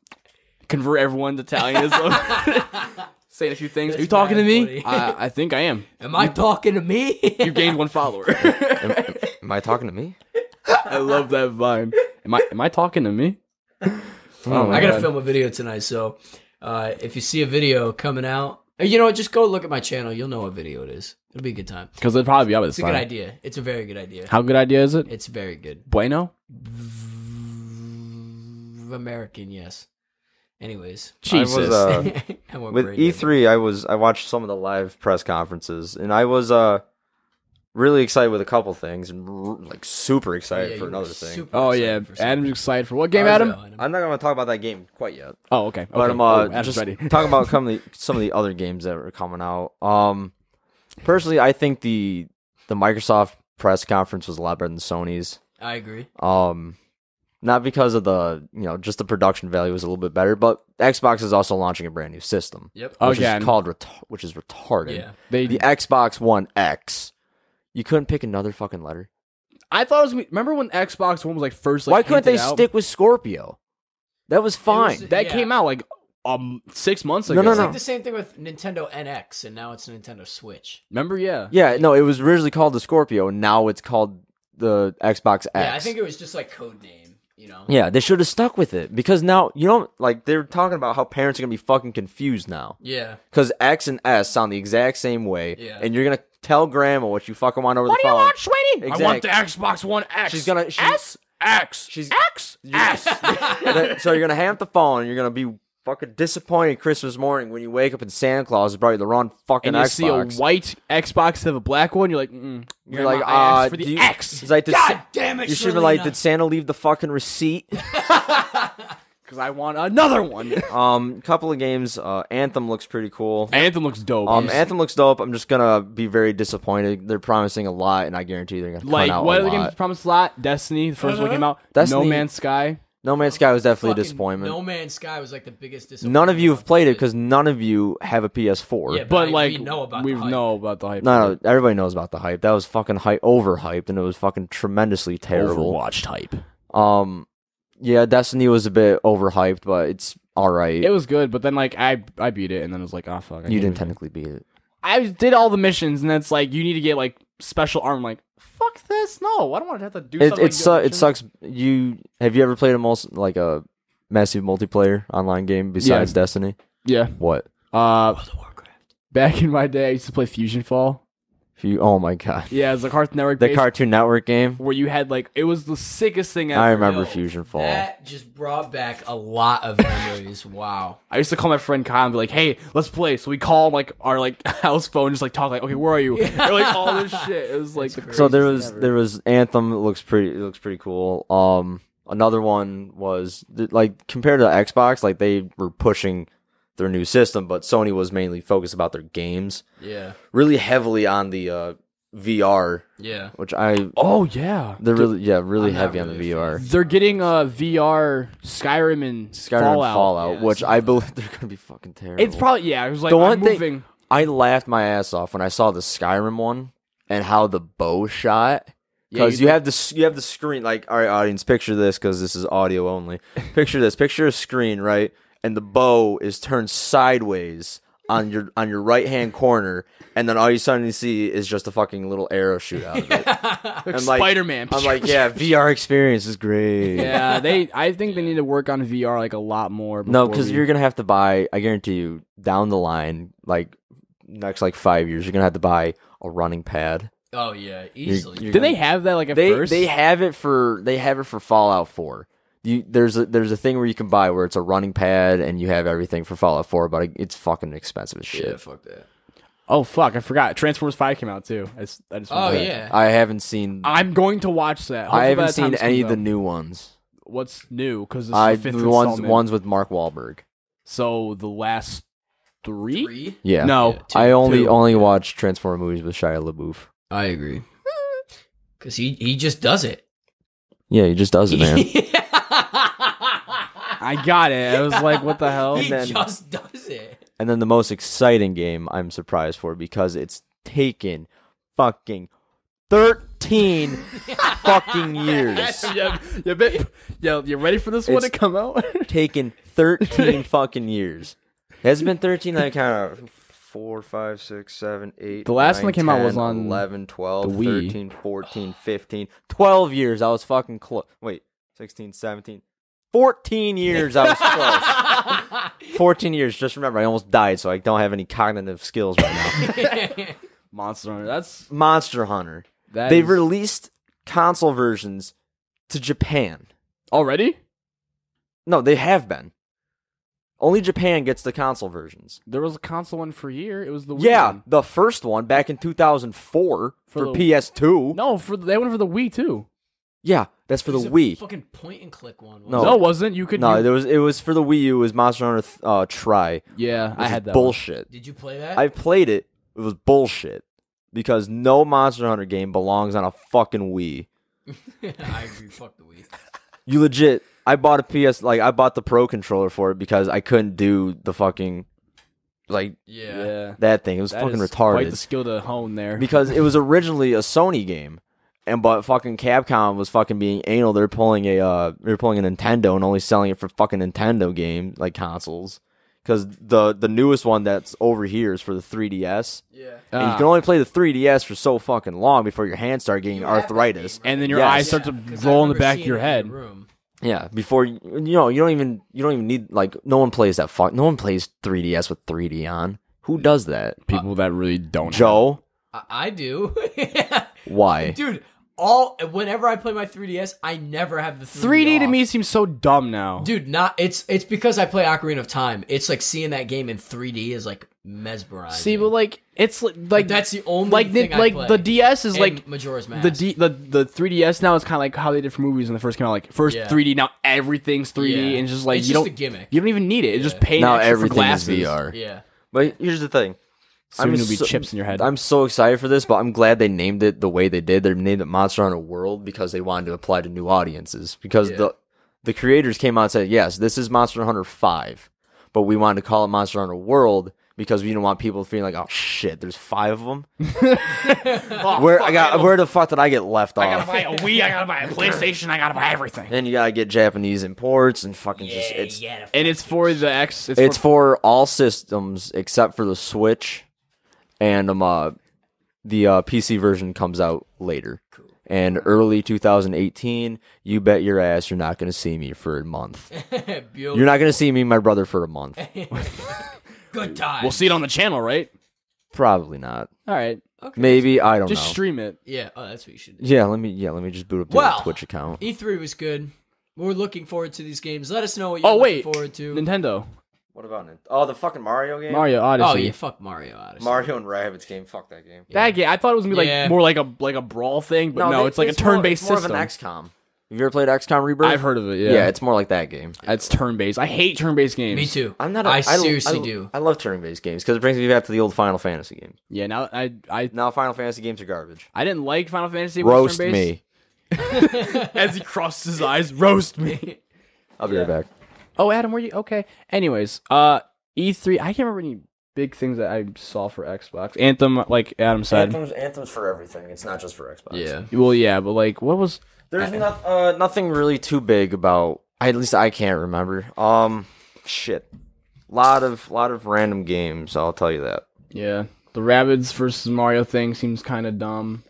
convert everyone to Italianism. Saying a few things. That's Are you talking to mad me? funny. I think I am. Am I talking to me? You gained 1 follower. Am I talking to me? I love that vibe. Am I talking to me? Oh my I gotta God. film a video tonight, so if you see a video coming out, you know what? Just go look at my channel. You'll know what video it is. It'll be a good time. Because it'll probably be up at this It's a good time. idea. It's a very good idea. How good idea is it? It's very good. Bueno? American, yes. Anyways, Jesus. I went With brain dead. E3, I watched some of the live press conferences, and I was really excited with a couple things, and like super excited Yeah, for you another were thing. super Oh excited yeah, for something. Adam's excited for what game, How's Adam? it going? I'm not gonna talk about that game quite yet, Oh, okay. but okay. I'm Adam's just ready. talking about some of the other games that are coming out. Personally, I think the Microsoft press conference was a lot better than Sony's. I agree. Not because of just the production value was a little bit better, but Xbox is also launching a brand new system, Yep. which Again. is called which is retarded. Yeah. The Xbox One X. You couldn't pick another fucking letter. I thought it was. Remember when Xbox One was like first? Like, Why couldn't they hinted out? stick with Scorpio? That was fine. was- That Yeah. came out like 6 months No, ago. no, It's no. like the same thing with Nintendo NX, and now it's Nintendo Switch. Remember? Yeah. Yeah, no, it was originally called the Scorpio, and now it's called the Xbox X. Yeah, I think it was just like code name, you know? Yeah, they should have stuck with it because now like they're talking about how parents are gonna be fucking confused now Yeah. because X and S sound the exact same way, Yeah. and you're gonna tell grandma what you fucking want over What the do you phone. want, sweetie? I want Exact- the Xbox One X. She's gonna- S X. She's- X S. So you're gonna hang up the phone, and you're gonna be fucking disappointed Christmas morning when you wake up and Santa Claus is brought you the wrong fucking And you Xbox. see a white Xbox instead of a black one. You're like, You're like, I asked for do the you- X. It's like, God damn it, you should be like, Sharlena. did Santa leave the fucking receipt? Because I want another one. Couple of games. Anthem looks pretty cool. Anthem looks dope. Anthem looks dope. I'm just gonna be very disappointed. They're promising a lot, and I guarantee they're gonna like cut out what a other games lot. promised a lot? Destiny, the first one came out. Destiny- No Man's Sky. No Man's Sky was definitely a Fucking disappointment. No Man's Sky was like the biggest disappointment. None of you have played it I've because none of you have a PS4. Yeah, But I- like we know about we the hype. know about the hype. No, everybody knows about the hype. That was fucking overhyped, and it was fucking tremendously terrible. Overwatched hype. Yeah, Destiny was a bit overhyped, but it's all right. It was good, but then like I beat it, and then it was like, oh fuck. I You can't didn't beat it. technically beat it. I did all the missions, and then it's like you need to get like special armor. I'm like, fuck this. No, I don't want to have to do something. It sucks. Have you ever played a massive multiplayer online game besides Destiny? Yeah. What? World of Warcraft. Back in my day, I used to play Fusion Fall. Oh my god, Yeah, it's a Cartoon Network. the based, Cartoon Network game. where you had like it was the sickest thing ever. I remember Yo, Fusion Fall. That just brought back a lot of memories. Wow. I used to call my friend Kyle and be like, "Hey, let's play." So we call like our like house phone, just like talk like, "Okay, where are you?" Or like all this shit. It was like the So there craziest was thing there ever. was Anthem. It looks pretty cool. Another one was like compared to Xbox, like they were pushing their new system, but Sony was mainly focused about their games, Yeah. really heavily on the VR, Yeah. which they're Oh yeah, really I'm not heavy on the really a VR. they're getting VR Skyrim and Fallout. Yeah, which I I saw believe they're gonna be fucking terrible. It's probably it was like The one I'm thing- moving. I laughed my ass off when I saw the Skyrim one and how the bow shot. Because you have the screen, like, all right, audience, picture this because this is audio only. Picture this, picture a screen, right, and the bow is turned sideways on your right hand corner, and then all you suddenly see is just a fucking little arrow shoot out of it. Like Spider-Man. I'm like, yeah, VR experience is great. Yeah, I think they need to work on VR like a lot more. No, because you're gonna have to buy. I guarantee you, down the line, like next 5 years, you're gonna have to buy a running pad. Oh yeah, easily. Did they have that at first? They have it for Fallout 4. There's a thing where you can buy where it's a running pad and you have everything for Fallout 4, but it's fucking expensive as shit. Yeah, fuck that. Oh fuck, I forgot. Transformers 5 came out too. I just yeah. I haven't seen. I'm going to watch that. Hopefully I haven't by the time seen this any comes of the out. new ones. What's new? Because this is the fifth The ones installment. with Mark Wahlberg. So the last three? Yeah. No, Yeah, two. I only Two. watch Transformer movies with Shia LaBeouf. I agree. Because he just does it. Yeah, he just does it, man. I got it. I was like, what the hell? He then- just does it. And then the most exciting game I'm surprised for because it's taken fucking 13 fucking years. You ready for this one to It's- come out? Taken 13 fucking years. Has it been 13? Like kind of 4, 5, 6, 7, 8. The last 9, one that came out 10, was on 11, 12, the Wii. 13, 14, 15, 12 years. I was fucking close. Wait, 16, 17. 14 years I was close. 14 years. Just remember, I almost died, so I don't have any cognitive skills right now. Monster Hunter. That's Monster Hunter. that. They've is- released console versions to Japan. already. No, they have been. Only Japan gets the console versions. There was a console one for a year. It was the Wii Yeah, one. the first one back in 2004 for the- PS2. No, they went for the Wii too. Yeah, that's for the There's a Wii. Fucking point and click one. No. No, it wasn't. You could. No, you- it was for the Wii U. It was Monster Hunter Try. yeah, I Which had is that. bullshit. Did you play that? I played it. It was bullshit because no Monster Hunter game belongs on a fucking Wii. I agree. Fuck the Wii. You legit. I bought a I bought the Pro controller for it because I couldn't do the fucking Yeah. Yeah, that thing. It was that fucking is Quite the retarded skill to hone there. because it was originally a Sony game. But fucking Capcom was fucking being anal. They're pulling a Nintendo and only selling it for fucking Nintendo game consoles. Because the newest one that's over here is for the 3DS. Yeah. And you can only play the 3DS for so fucking long before your hands start getting You have that arthritis. game, right? And then your Yes. eyes start to 'Cause I roll in the remember back of seeing your it in head. room. Yeah, before you don't even need no one plays that no one plays 3DS with 3D on. Who does that? People that really don't. Joe? I do. Why? Dude, whenever I play my 3DS, I never have the 3D to off. me seems so dumb now. Dude, it's because I play Ocarina of Time. It's like seeing that game in 3D is like mesmerizing. See, but it's like that's the only like thing I play. the DS is And like Majora's Mask. the 3DS now is kind of like how they did for movies when they first came out. Like first Yeah. 3D, now everything's 3D, Yeah. and it's just like It's you just don't a gimmick. you don't even need it. It's just paying Now extra for everything is glasses. VR. Yeah. But here's the thing. Soon there'll be chips in your head. I'm so excited for this, but I'm glad they named it the way they did. They named it Monster Hunter World because they wanted to apply to new audiences. Because Yeah. the creators came out and said, yes, this is Monster Hunter 5, but we wanted to call it Monster Hunter World because we didn't want people feeling like, oh shit, there's 5 of them. Where the fuck did I get left I gotta off? buy a Wii. I gotta buy a PlayStation. I gotta buy everything. Then you gotta get Japanese imports and fucking And it's for the X. It's for all systems except for the Switch, and the PC version comes out later. Cool. And early 2018, you bet your ass you're not gonna see me for a month. You're not gonna see me and my brother for a month. Good time. We'll see it on the channel, right? Probably not. All right. Okay. Maybe I don't Just know. stream it. Yeah. Oh, that's what you should do. Yeah, let me just boot up the Well, Twitch account. E3 was good. We're looking forward to these games. Let us know what you're Oh looking wait, forward to. Nintendo, What about it? Oh, the fucking Mario game. Mario Odyssey. Oh yeah, fuck Mario Odyssey. Mario and Rabbids game. Fuck that game. That game. I thought it was gonna be Yeah. more like a brawl thing, but no, it's like a turn-based it's more system. of an XCOM. Have you ever played XCOM Rebirth? I've heard of it. Yeah, Yeah, it's more like that game. it's turn-based. I hate turn-based games. Me too. I'm not. I seriously do. I love turn-based games because it brings me back to the old Final Fantasy games. Yeah, now I Now Final Fantasy games are garbage. I didn't like Final Fantasy. when it was Roast turn-based. me. As he crosses his eyes, roast me. I'll be right back. Oh, Adam, were you okay? Anyways, E3. I can't remember any big things that I saw for Xbox. Anthem, like Adam said. Anthem's for everything. It's not just for Xbox. Yeah. Well, yeah, but like, what was? There's nothing really too big about. At least I can't remember. Shit. lot of random games. I'll tell you that. Yeah, the Rabbids versus Mario thing seems kind of dumb.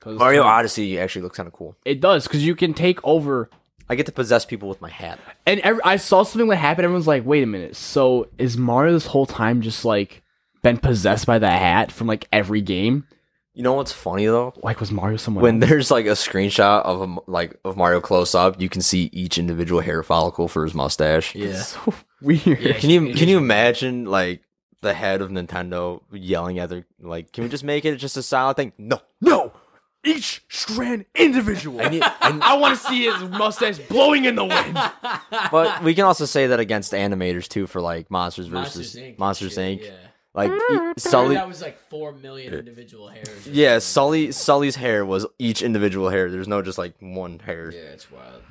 Mario Odyssey actually looks kind of cool. It does, because you can take over. I get to possess people with my hat. And I saw something that happened. Everyone's like, "Wait a minute! So is Mario this whole time just like been possessed by the hat from like every game?" You know what's funny though? Like, was Mario someone When else? there's like a screenshot of Mario close up, you can see each individual hair follicle for his mustache. Yeah. It's so weird. Yeah. Can you imagine like the head of Nintendo yelling at their like? Can we just make it just a silent thing? No. Each strand individual. I need- I want to see his mustache blowing in the wind. But we can also say that against animators too for like Monsters versus Inc. Monsters Shit, Inc. Yeah. Like Sully, Sully. that was like 4 million individual hairs. or Yeah, something. Sully's hair was each individual hair. There's no just like one hair. Yeah, it's wild.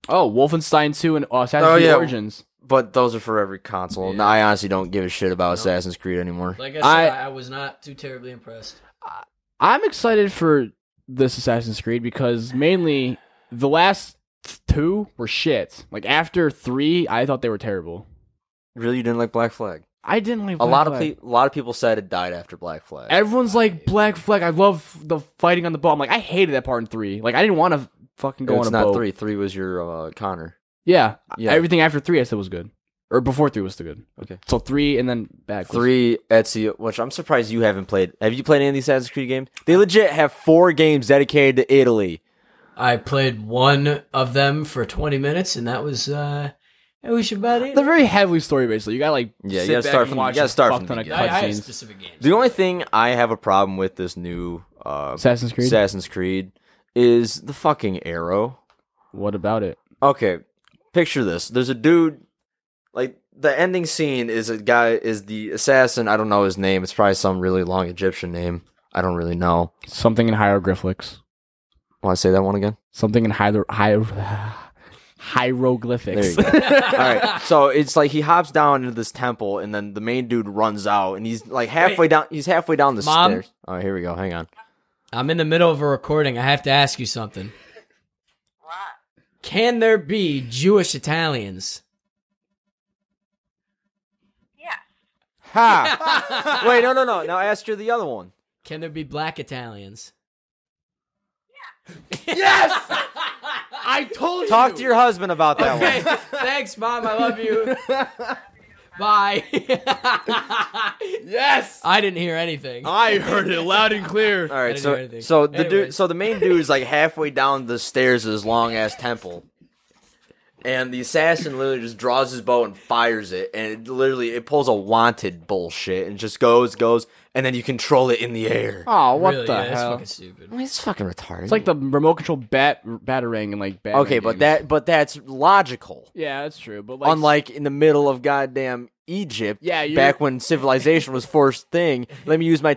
Oh, Wolfenstein 2 and Assassin's Oh, Creed yeah. Origins. But those are for every console. Yeah. Now, I honestly don't give a shit about Assassin's Creed anymore. Like I said, I was not too terribly impressed. I'm excited for this Assassin's Creed because mainly the last 2 were shit. Like after 3, I thought they were terrible. Really, you didn't like Black Flag? I didn't like A lot Flag. of people said it died after Black Flag. Everyone's like Black Flag. I love the fighting on the boat. I'm like, I hated that part in 3. Like I didn't want to fucking go It's on a not boat. 3. 3 was your Connor. Yeah. Yeah. Everything after 3 I said was good, or before 3 was still good. Okay. So 3 and then back. 3 Ezio, which I'm surprised you haven't played. Have you played any of these Assassin's Creed games? They legit have 4 games dedicated to Italy. I played one of them for 20 minutes, and that was about it. They're very heavily story based. So you gotta like Yeah, you sit gotta back start and from- watch you gotta a start fuck from ton the of beginning. I have cutscenes. specific games. The only thing I have a problem with this new Assassin's Creed. Assassin's Creed is the fucking arrow. What about it? Okay, picture this. There's a dude, like, the ending scene is the assassin. I don't know his name. It's probably some really long Egyptian name. I don't really know. Something in hieroglyphics. Want to say that one again? Something in hieroglyphics. There you go. All right. So it's like he hops down into this temple, and then the main dude runs out, and he's like halfway down. He's halfway down the Mom? stairs. All right, here we go. Hang on. I'm in the middle of a recording. I have to ask you something. What? Can there be Jewish Italians? Yes. Ha! Wait, no. Now ask you the other one. Can there be black Italians? Yes! I told Talk to your husband about that Okay, one. thanks, Mom. I love you. Bye. Yes! I didn't hear anything. I heard it loud and clear. All right, didn't hear anything. so the Anyways. the main dude is like halfway down the stairs of this long ass temple, and the assassin literally just draws his bow and fires it, and it pulls a wanted bullshit and just goes, and then you control it in the air. Oh, what Really? the Yeah, that's hell? fucking stupid. I mean, it's fucking retarded. It's like the remote control batarang and like Batman okay, but games. that's logical. Yeah, that's true. But like, Unlike in the middle of goddamn Egypt, Yeah, you're- back when civilization was first thing, let me use my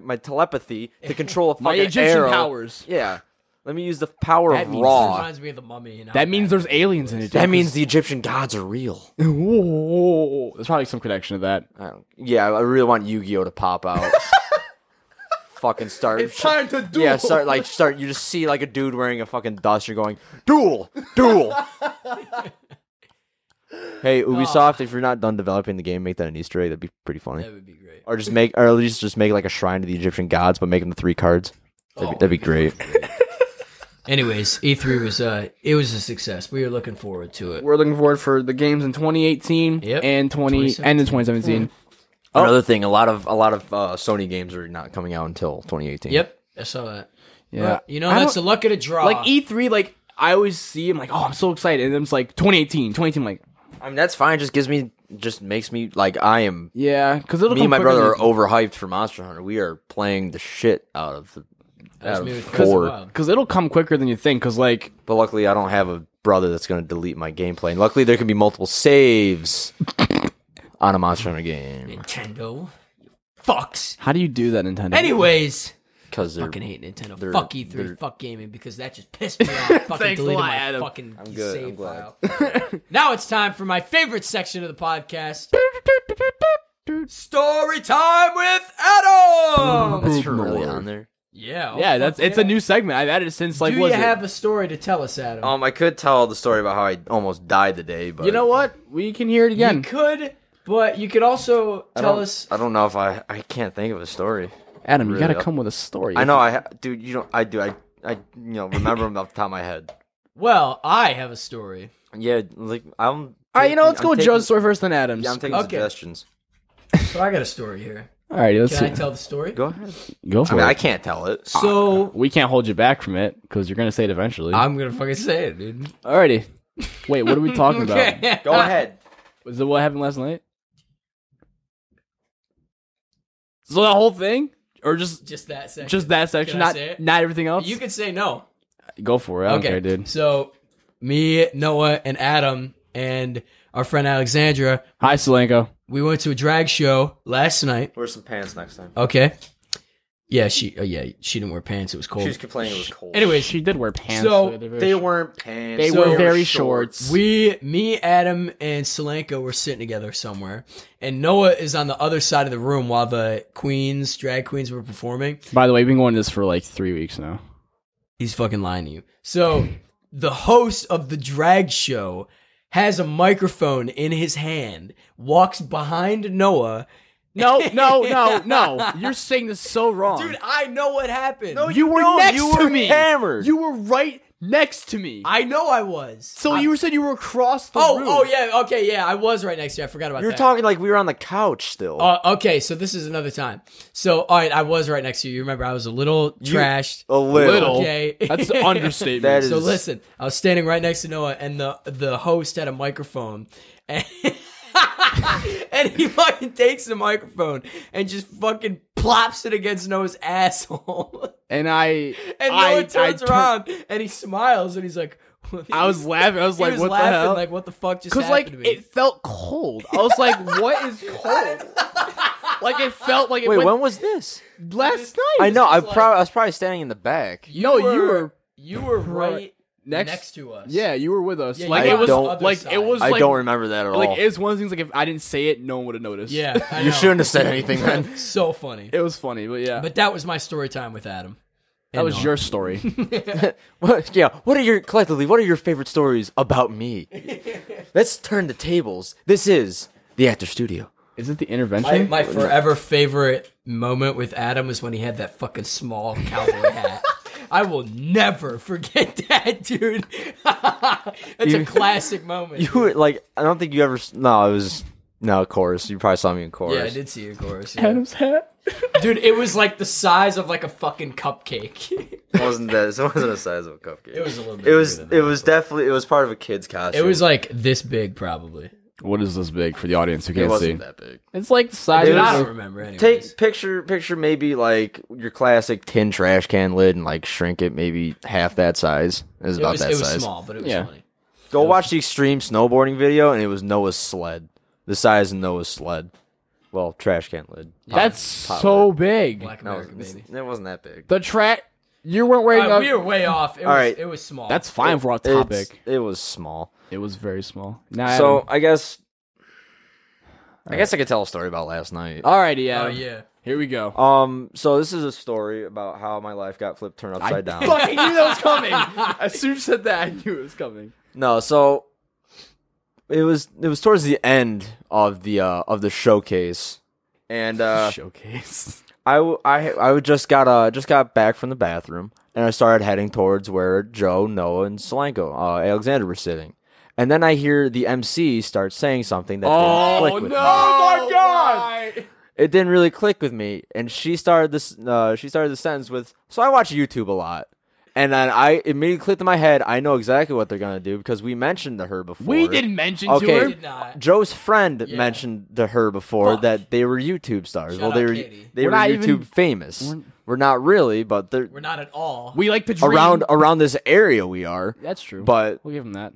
my telepathy to control a fucking my Egyptian arrow. powers. Yeah, let me use the power That of means It Ra. reminds me of the Mummy. And how That means bad there's the movie aliens in was. it. too, That means 'cause- the Egyptian gods are real. Whoa. There's probably some connection to that. Yeah, I really want Yu-Gi-Oh to pop out. Fucking start. time to duel. Yeah, start. You just see like a dude wearing a fucking duster going duel. Hey, Ubisoft, if you're not done developing the game, make that an Easter egg. That'd be pretty funny. That would be great. Or at least just make like a shrine to the Egyptian gods, but make them the 3 cards. That'd be great. Anyways, E3 was it was a success. We are looking forward to it. We're looking forward for the games in 2018 Yep. and 2017. Oh. Another thing, a lot of Sony games are not coming out until 2018. Yep, I saw that. Yeah. You know, I that's the don't- luck of the draw. Like E3, like I always see him like, oh, I'm so excited, and then it's like 2018, like, I mean that's fine. Just makes me like I am. yeah, because it'll Me come and my quicker brother are than- overhyped for Monster Hunter. We are playing the shit out of That was me with 4. Wild. Because it'll come quicker than you think. Because like, But luckily, I don't have a brother that's going to delete my gameplay. And luckily, there can be multiple saves on a Monster Hunter game Nintendo. Fucks. how do you do that, Nintendo? Anyways, because they're fucking hate Nintendo. they're- Fuck E3. they're- Fuck gaming because that just pissed me off. Fucking Thanks a deleted lot, my Adam. fucking I'm good, save I'm glad. file. Now it's time for my favorite section of the podcast. Story time with Adam. that's really on there. Yeah. oh, Yeah, fuck it's a new segment. I've added it since like. Do was you it? have a story to tell us, Adam? I could tell the story about how I almost died today, but You know what? We can hear it you again. could, But you could also tell us. I don't know if I can't think of a story. Adam, you Really? gotta come with a story. I know dude. You don't. I do. I remember them off the top of my head. Well, I have a story. Yeah, like I'm. All right, let's go with Joe's story first, then Adam's. Yeah, I'm taking Okay. suggestions. So I got a story here. All right, let's Can see. I tell the story? Go ahead. Go for I mean, it. I can't tell it. So We can't hold you back from it because you're gonna say it eventually. I'm gonna fucking say it, dude. Alrighty. Wait, what are we talking about? Okay. Go ahead. Was it what happened last night? So the whole thing, or just Just that section. that section, Can I not say it? not everything else? You could say no. Go for it. I don't care, dude. So me, Noah, and Adam, and our friend Alexandra, Hi, Solenko. we went to a drag show last night. Wear some pants next time. Okay. Yeah, she didn't wear pants. It was cold. She was complaining it was cold. Anyways, She did wear pants. So, They weren't pants. They were very shorts. me, Adam, and Solenko were sitting together somewhere, and Noah is on the other side of the room while the drag queens were performing. By the way, we've been going to this for like 3 weeks now. He's fucking lying to you. So the host of the drag show has a microphone in his hand, walks behind Noah. No. You're saying this so wrong. Dude, I know what happened. you were next you to were me. hammered. You were right next to me. I know I was. So you said you were across the room. Oh yeah, okay, yeah, I was right next to you. I forgot about You're that. talking like we were on the couch still. Okay, so this is another time. So, all right, I was right next to you. You remember I was a little trashed. a little. Little. Okay. That's an understatement. That is- So listen, I was standing right next to Noah, and the host had a microphone, and, and he fucking takes the microphone and just fucking plops it against Noah's asshole. And And Noah turns around and he smiles and he's like, I was laughing. I was like, what the hell? Like, what the fuck just Because happened like to me? it felt cold. I was like, what is cold? Like it felt like it Wait, went when was this? last night. I know. I was like- was probably standing in the back. No, you were right next- next to us. Yeah, you were with us. Yeah, like you it were was on the other like side. it was. I like, don't remember that at all. Like it's one of the things. Like if I didn't say it, no one would have noticed. Yeah, I you know. shouldn't have said anything then. So funny. It was funny, but yeah, But that was my story time with Adam. that was your story. What? Yeah. What are your favorite stories about me? Let's turn the tables. This is the Actor Studio. Is it the intervention? My forever favorite moment with Adam was when he had that fucking small cowboy hat. I will never forget that, dude. That's a classic moment. You were like, I don't think you ever. No, it was chorus. You probably saw me in chorus. Yeah, I did see your chorus. Yeah. Adam's hat. Dude, it was like the size of like a fucking cupcake. It wasn't that? It wasn't the size of a cupcake. It was a little bit. It was. bigger than It that, was but- definitely. It was part of a kid's costume. It was like this big, probably. What is this big for the audience who It can't see? wasn't that big. It's like the size. Dude, of I don't remember. Anyways. Take picture maybe like your classic tin trash can lid and like shrink it maybe half that size. It was about that It was size. small, but it was Yeah. funny. Go watch the extreme snowboarding video, and it was Noah's sled, the size of Noah's sled. Well, trash can lid. That's Pop so lid. big. Black No, American baby. it wasn't that big. The track. You weren't wearing a. We were way off. It All was, right. it was small. That's fine for our topic. It was small. It was very small. Now, So Adam. I guess I could tell a story about last night. Alrighty, Oh Adam. yeah. Here we go. So this is a story about how my life got flipped turned upside down. Fucking knew that was coming. As soon as you said that, I knew it was coming. No, so it was towards the end of the showcase, and Showcase. I just got back from the bathroom, and I started heading towards where Joe, Noah, and Solenko, Alexander were sitting, and then I hear the MC start saying something that didn't click with me. Oh my god! It didn't really click with me, and she started the sentence with, "So I watch YouTube a lot." And then I immediately clicked in my head, I know exactly what they're going to do because we mentioned to her before. We didn't mention Okay. to We her. did not. Joe's friend Yeah. mentioned to her before Fuck. that they were YouTube stars. Shout well, out they were Katie. they We're were not YouTube even- famous. We're not really, but they're We're not at all. We like to dream. around this area. We are, That's true. but we'll give him that.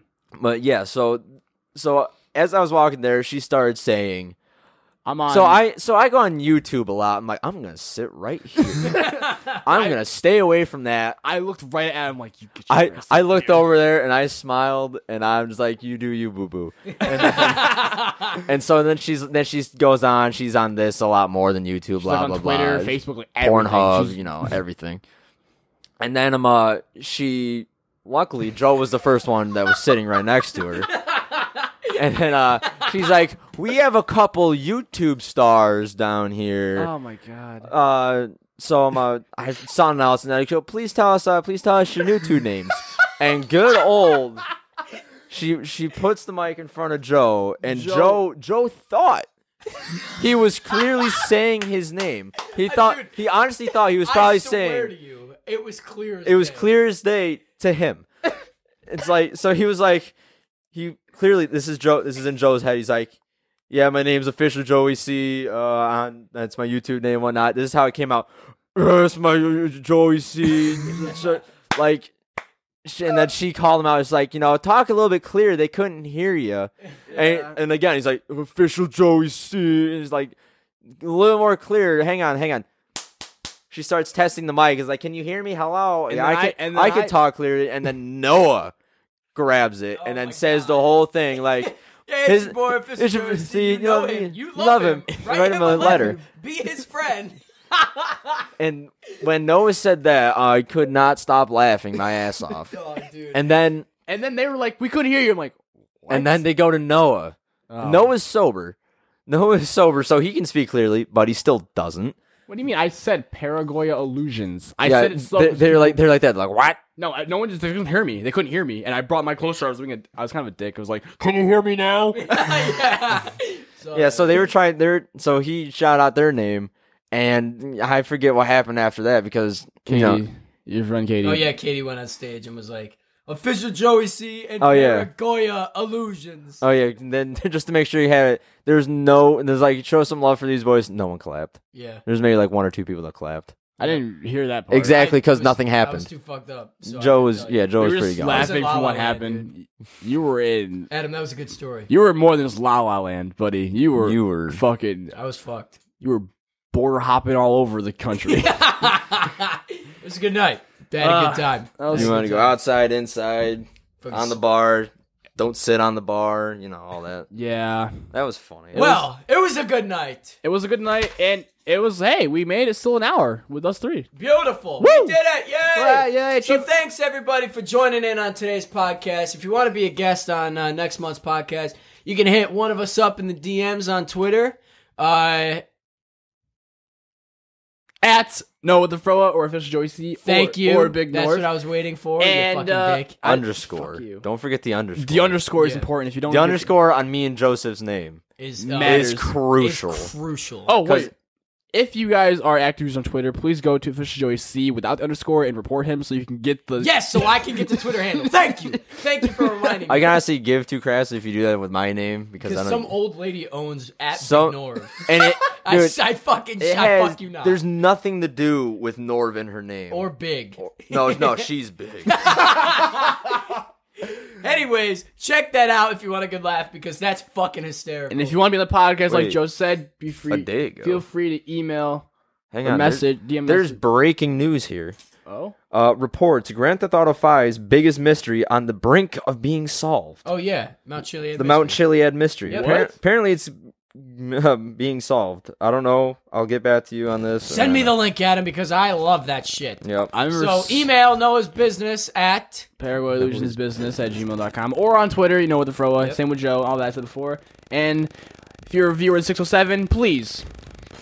yeah. So as I was walking there, she started saying. I'm on. So I go on YouTube a lot. I'm like, I'm gonna sit right here. I'm gonna stay away from that. I looked right at him like, you get your ass I out looked here. over there and I smiled and I'm just like, you do you, boo boo. And so then she goes on. She's on this a lot more than YouTube. She's Blah like on blah Twitter, blah. Facebook, like everything. Pornhub, She's- everything. And then she luckily Joe was the first one that was sitting right next to her. And then she's like, we have a couple YouTube stars down here. Oh my god. So I something else, and I go, please tell us your YouTube names. And good old, she puts the mic in front of Joe, and Joe thought he was clearly saying his name. He honestly thought he was probably saying. To you, it was clear. It was clear as day to him. It's like, so he was like, he clearly, this is in Joe's head. He's like, yeah, my name's official Joey C. That's my YouTube name and whatnot. This is how it came out. That's my Joey C. Like, and then she called him out. It's like, talk a little bit clearer. They couldn't hear you. And again, he's like, official Joey C. And he's like, a little more clear. Hang on. She starts testing the mic. It's like, can you hear me? Hello. And yeah, I can talk clearly. And then Noah grabs it and then says the whole thing like, yeah, it's your boy, official Joey C. You know him. You love him. Write him a letter. Be his friend. And when Noah said that, I could not stop laughing my ass off. Oh, dude. And then they were like, we couldn't hear you. I'm like, what? And then they go to Noah. Oh. Noah's sober, so he can speak clearly, but he still doesn't. What do you mean? I said Paragoya illusions. I Yeah, said it so. they're like that. Like, what? No, no one just, they couldn't hear me. They couldn't hear me, and I brought my closer. I was kind of a dick. I was like, "Can you hear me now?" Yeah. So they were trying. So he shot out their name, and I forget what happened after that because Katie, your friend Katie. Oh yeah, Katie went on stage and was like, official Joey C. and yeah. Paragoya illusions. Oh yeah. And then just to make sure you had it, there's like show some love for these boys. No one clapped. Yeah. There's maybe like one or two people that clapped. I didn't hear that part. Exactly, because nothing happened. I was too fucked up. So Joe was we pretty just gone. laughing La from La what Land, happened. You were in. Adam, that was a good story. You were more than just La La Land, buddy. You were fucking. I was fucked. You were border hopping all over the country. It was a good night. They had a good time. You want to go outside, inside, on the bar. Don't sit on the bar. All that. Yeah. That was funny. It was a good night. It was a good night, and it was, hey, we made it still an hour with us three. Beautiful. Woo! We did it. Yay. Yay. So thanks, everybody, for joining in on today's podcast. If you want to be a guest on next month's podcast, you can hit one of us up in the DMs on Twitter. At Noah with the Froa or official Joey C. Thank you. Or Big That's North. what I was waiting for. And, you fucking dick. Underscore. Fuck you. Don't forget the underscore. The underscore is Yeah. important. If you don't, The underscore on me and Joseph's name Is matters. is crucial. Is crucial. Oh wait. If you guys are active users on Twitter, please go to official Joey C without the underscore and report him so you can get the. Yes, so I can get the Twitter handle. Thank you. Thank you for reminding me. I can honestly give two craps if you do that with my name because I Because don't. some old lady owns at So- Big Norv. And it, dude, I fuck you not. There's nothing to do with Norv in her name. Or big. No, she's big. Anyways, check that out if you want a good laugh because that's fucking hysterical. And if you want to be on the podcast, like Wait. Joe said, be free. A day ago. Feel free to email Hang or on, message. DM There's message. breaking news here. Oh. Reports Grand Theft Auto 5's biggest mystery on the brink of being solved. Oh yeah, Mount Chiliad. The Mount Chiliad mystery. Yep. What? Apparently it's being solved. I don't know. I'll get back to you on this. Send me the link, Adam, because I love that shit. Yep. I remember So email Noah's business at paragoyaillusionsbusiness at gmail.com or on Twitter, with the Froa. Yep. Same with Joe, all that I said before. And if you're a viewer in 607, please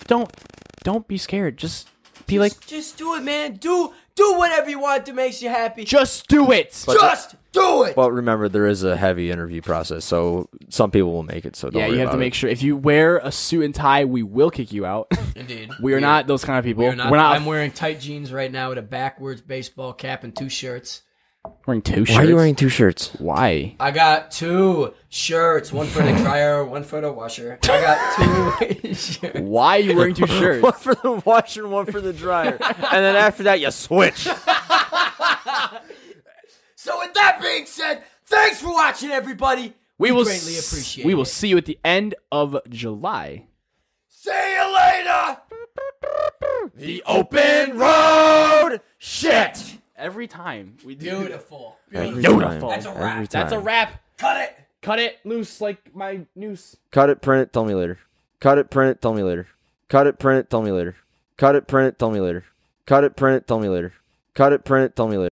don't be scared. Just be like, just do it, man. Do whatever you want that makes you happy. just do it. Just do it. But remember, there is a heavy interview process, so some people will make it. So don't Yeah, worry you have to about make sure. If you wear a suit and tie, we will kick you out. Indeed. We are not those kind of people. We're not. We're not I'm wearing tight jeans right now with a backwards baseball cap and 2 shirts. wearing 2 shirts. Why are you wearing 2 shirts? Why? I got 2 shirts, one for the dryer, one for the washer. I got 2 shirts. Why are you wearing 2 shirts? One for the washer and one for the dryer. And then after that, you switch. So with that being said, thanks for watching, everybody. We greatly appreciate it. We will see you at the end of July. See you later. The open road. Shit. Every time we do. Beautiful. Beautiful. That's a wrap. Every That's a time. wrap. Cut it. Cut it loose like my noose. Cut it, print it, tell me later. Cut it, print it, tell me later. Cut it, print it, tell me later. Cut it, print it, tell me later. Cut it, print it, tell me later. Cut it, print it, tell me later.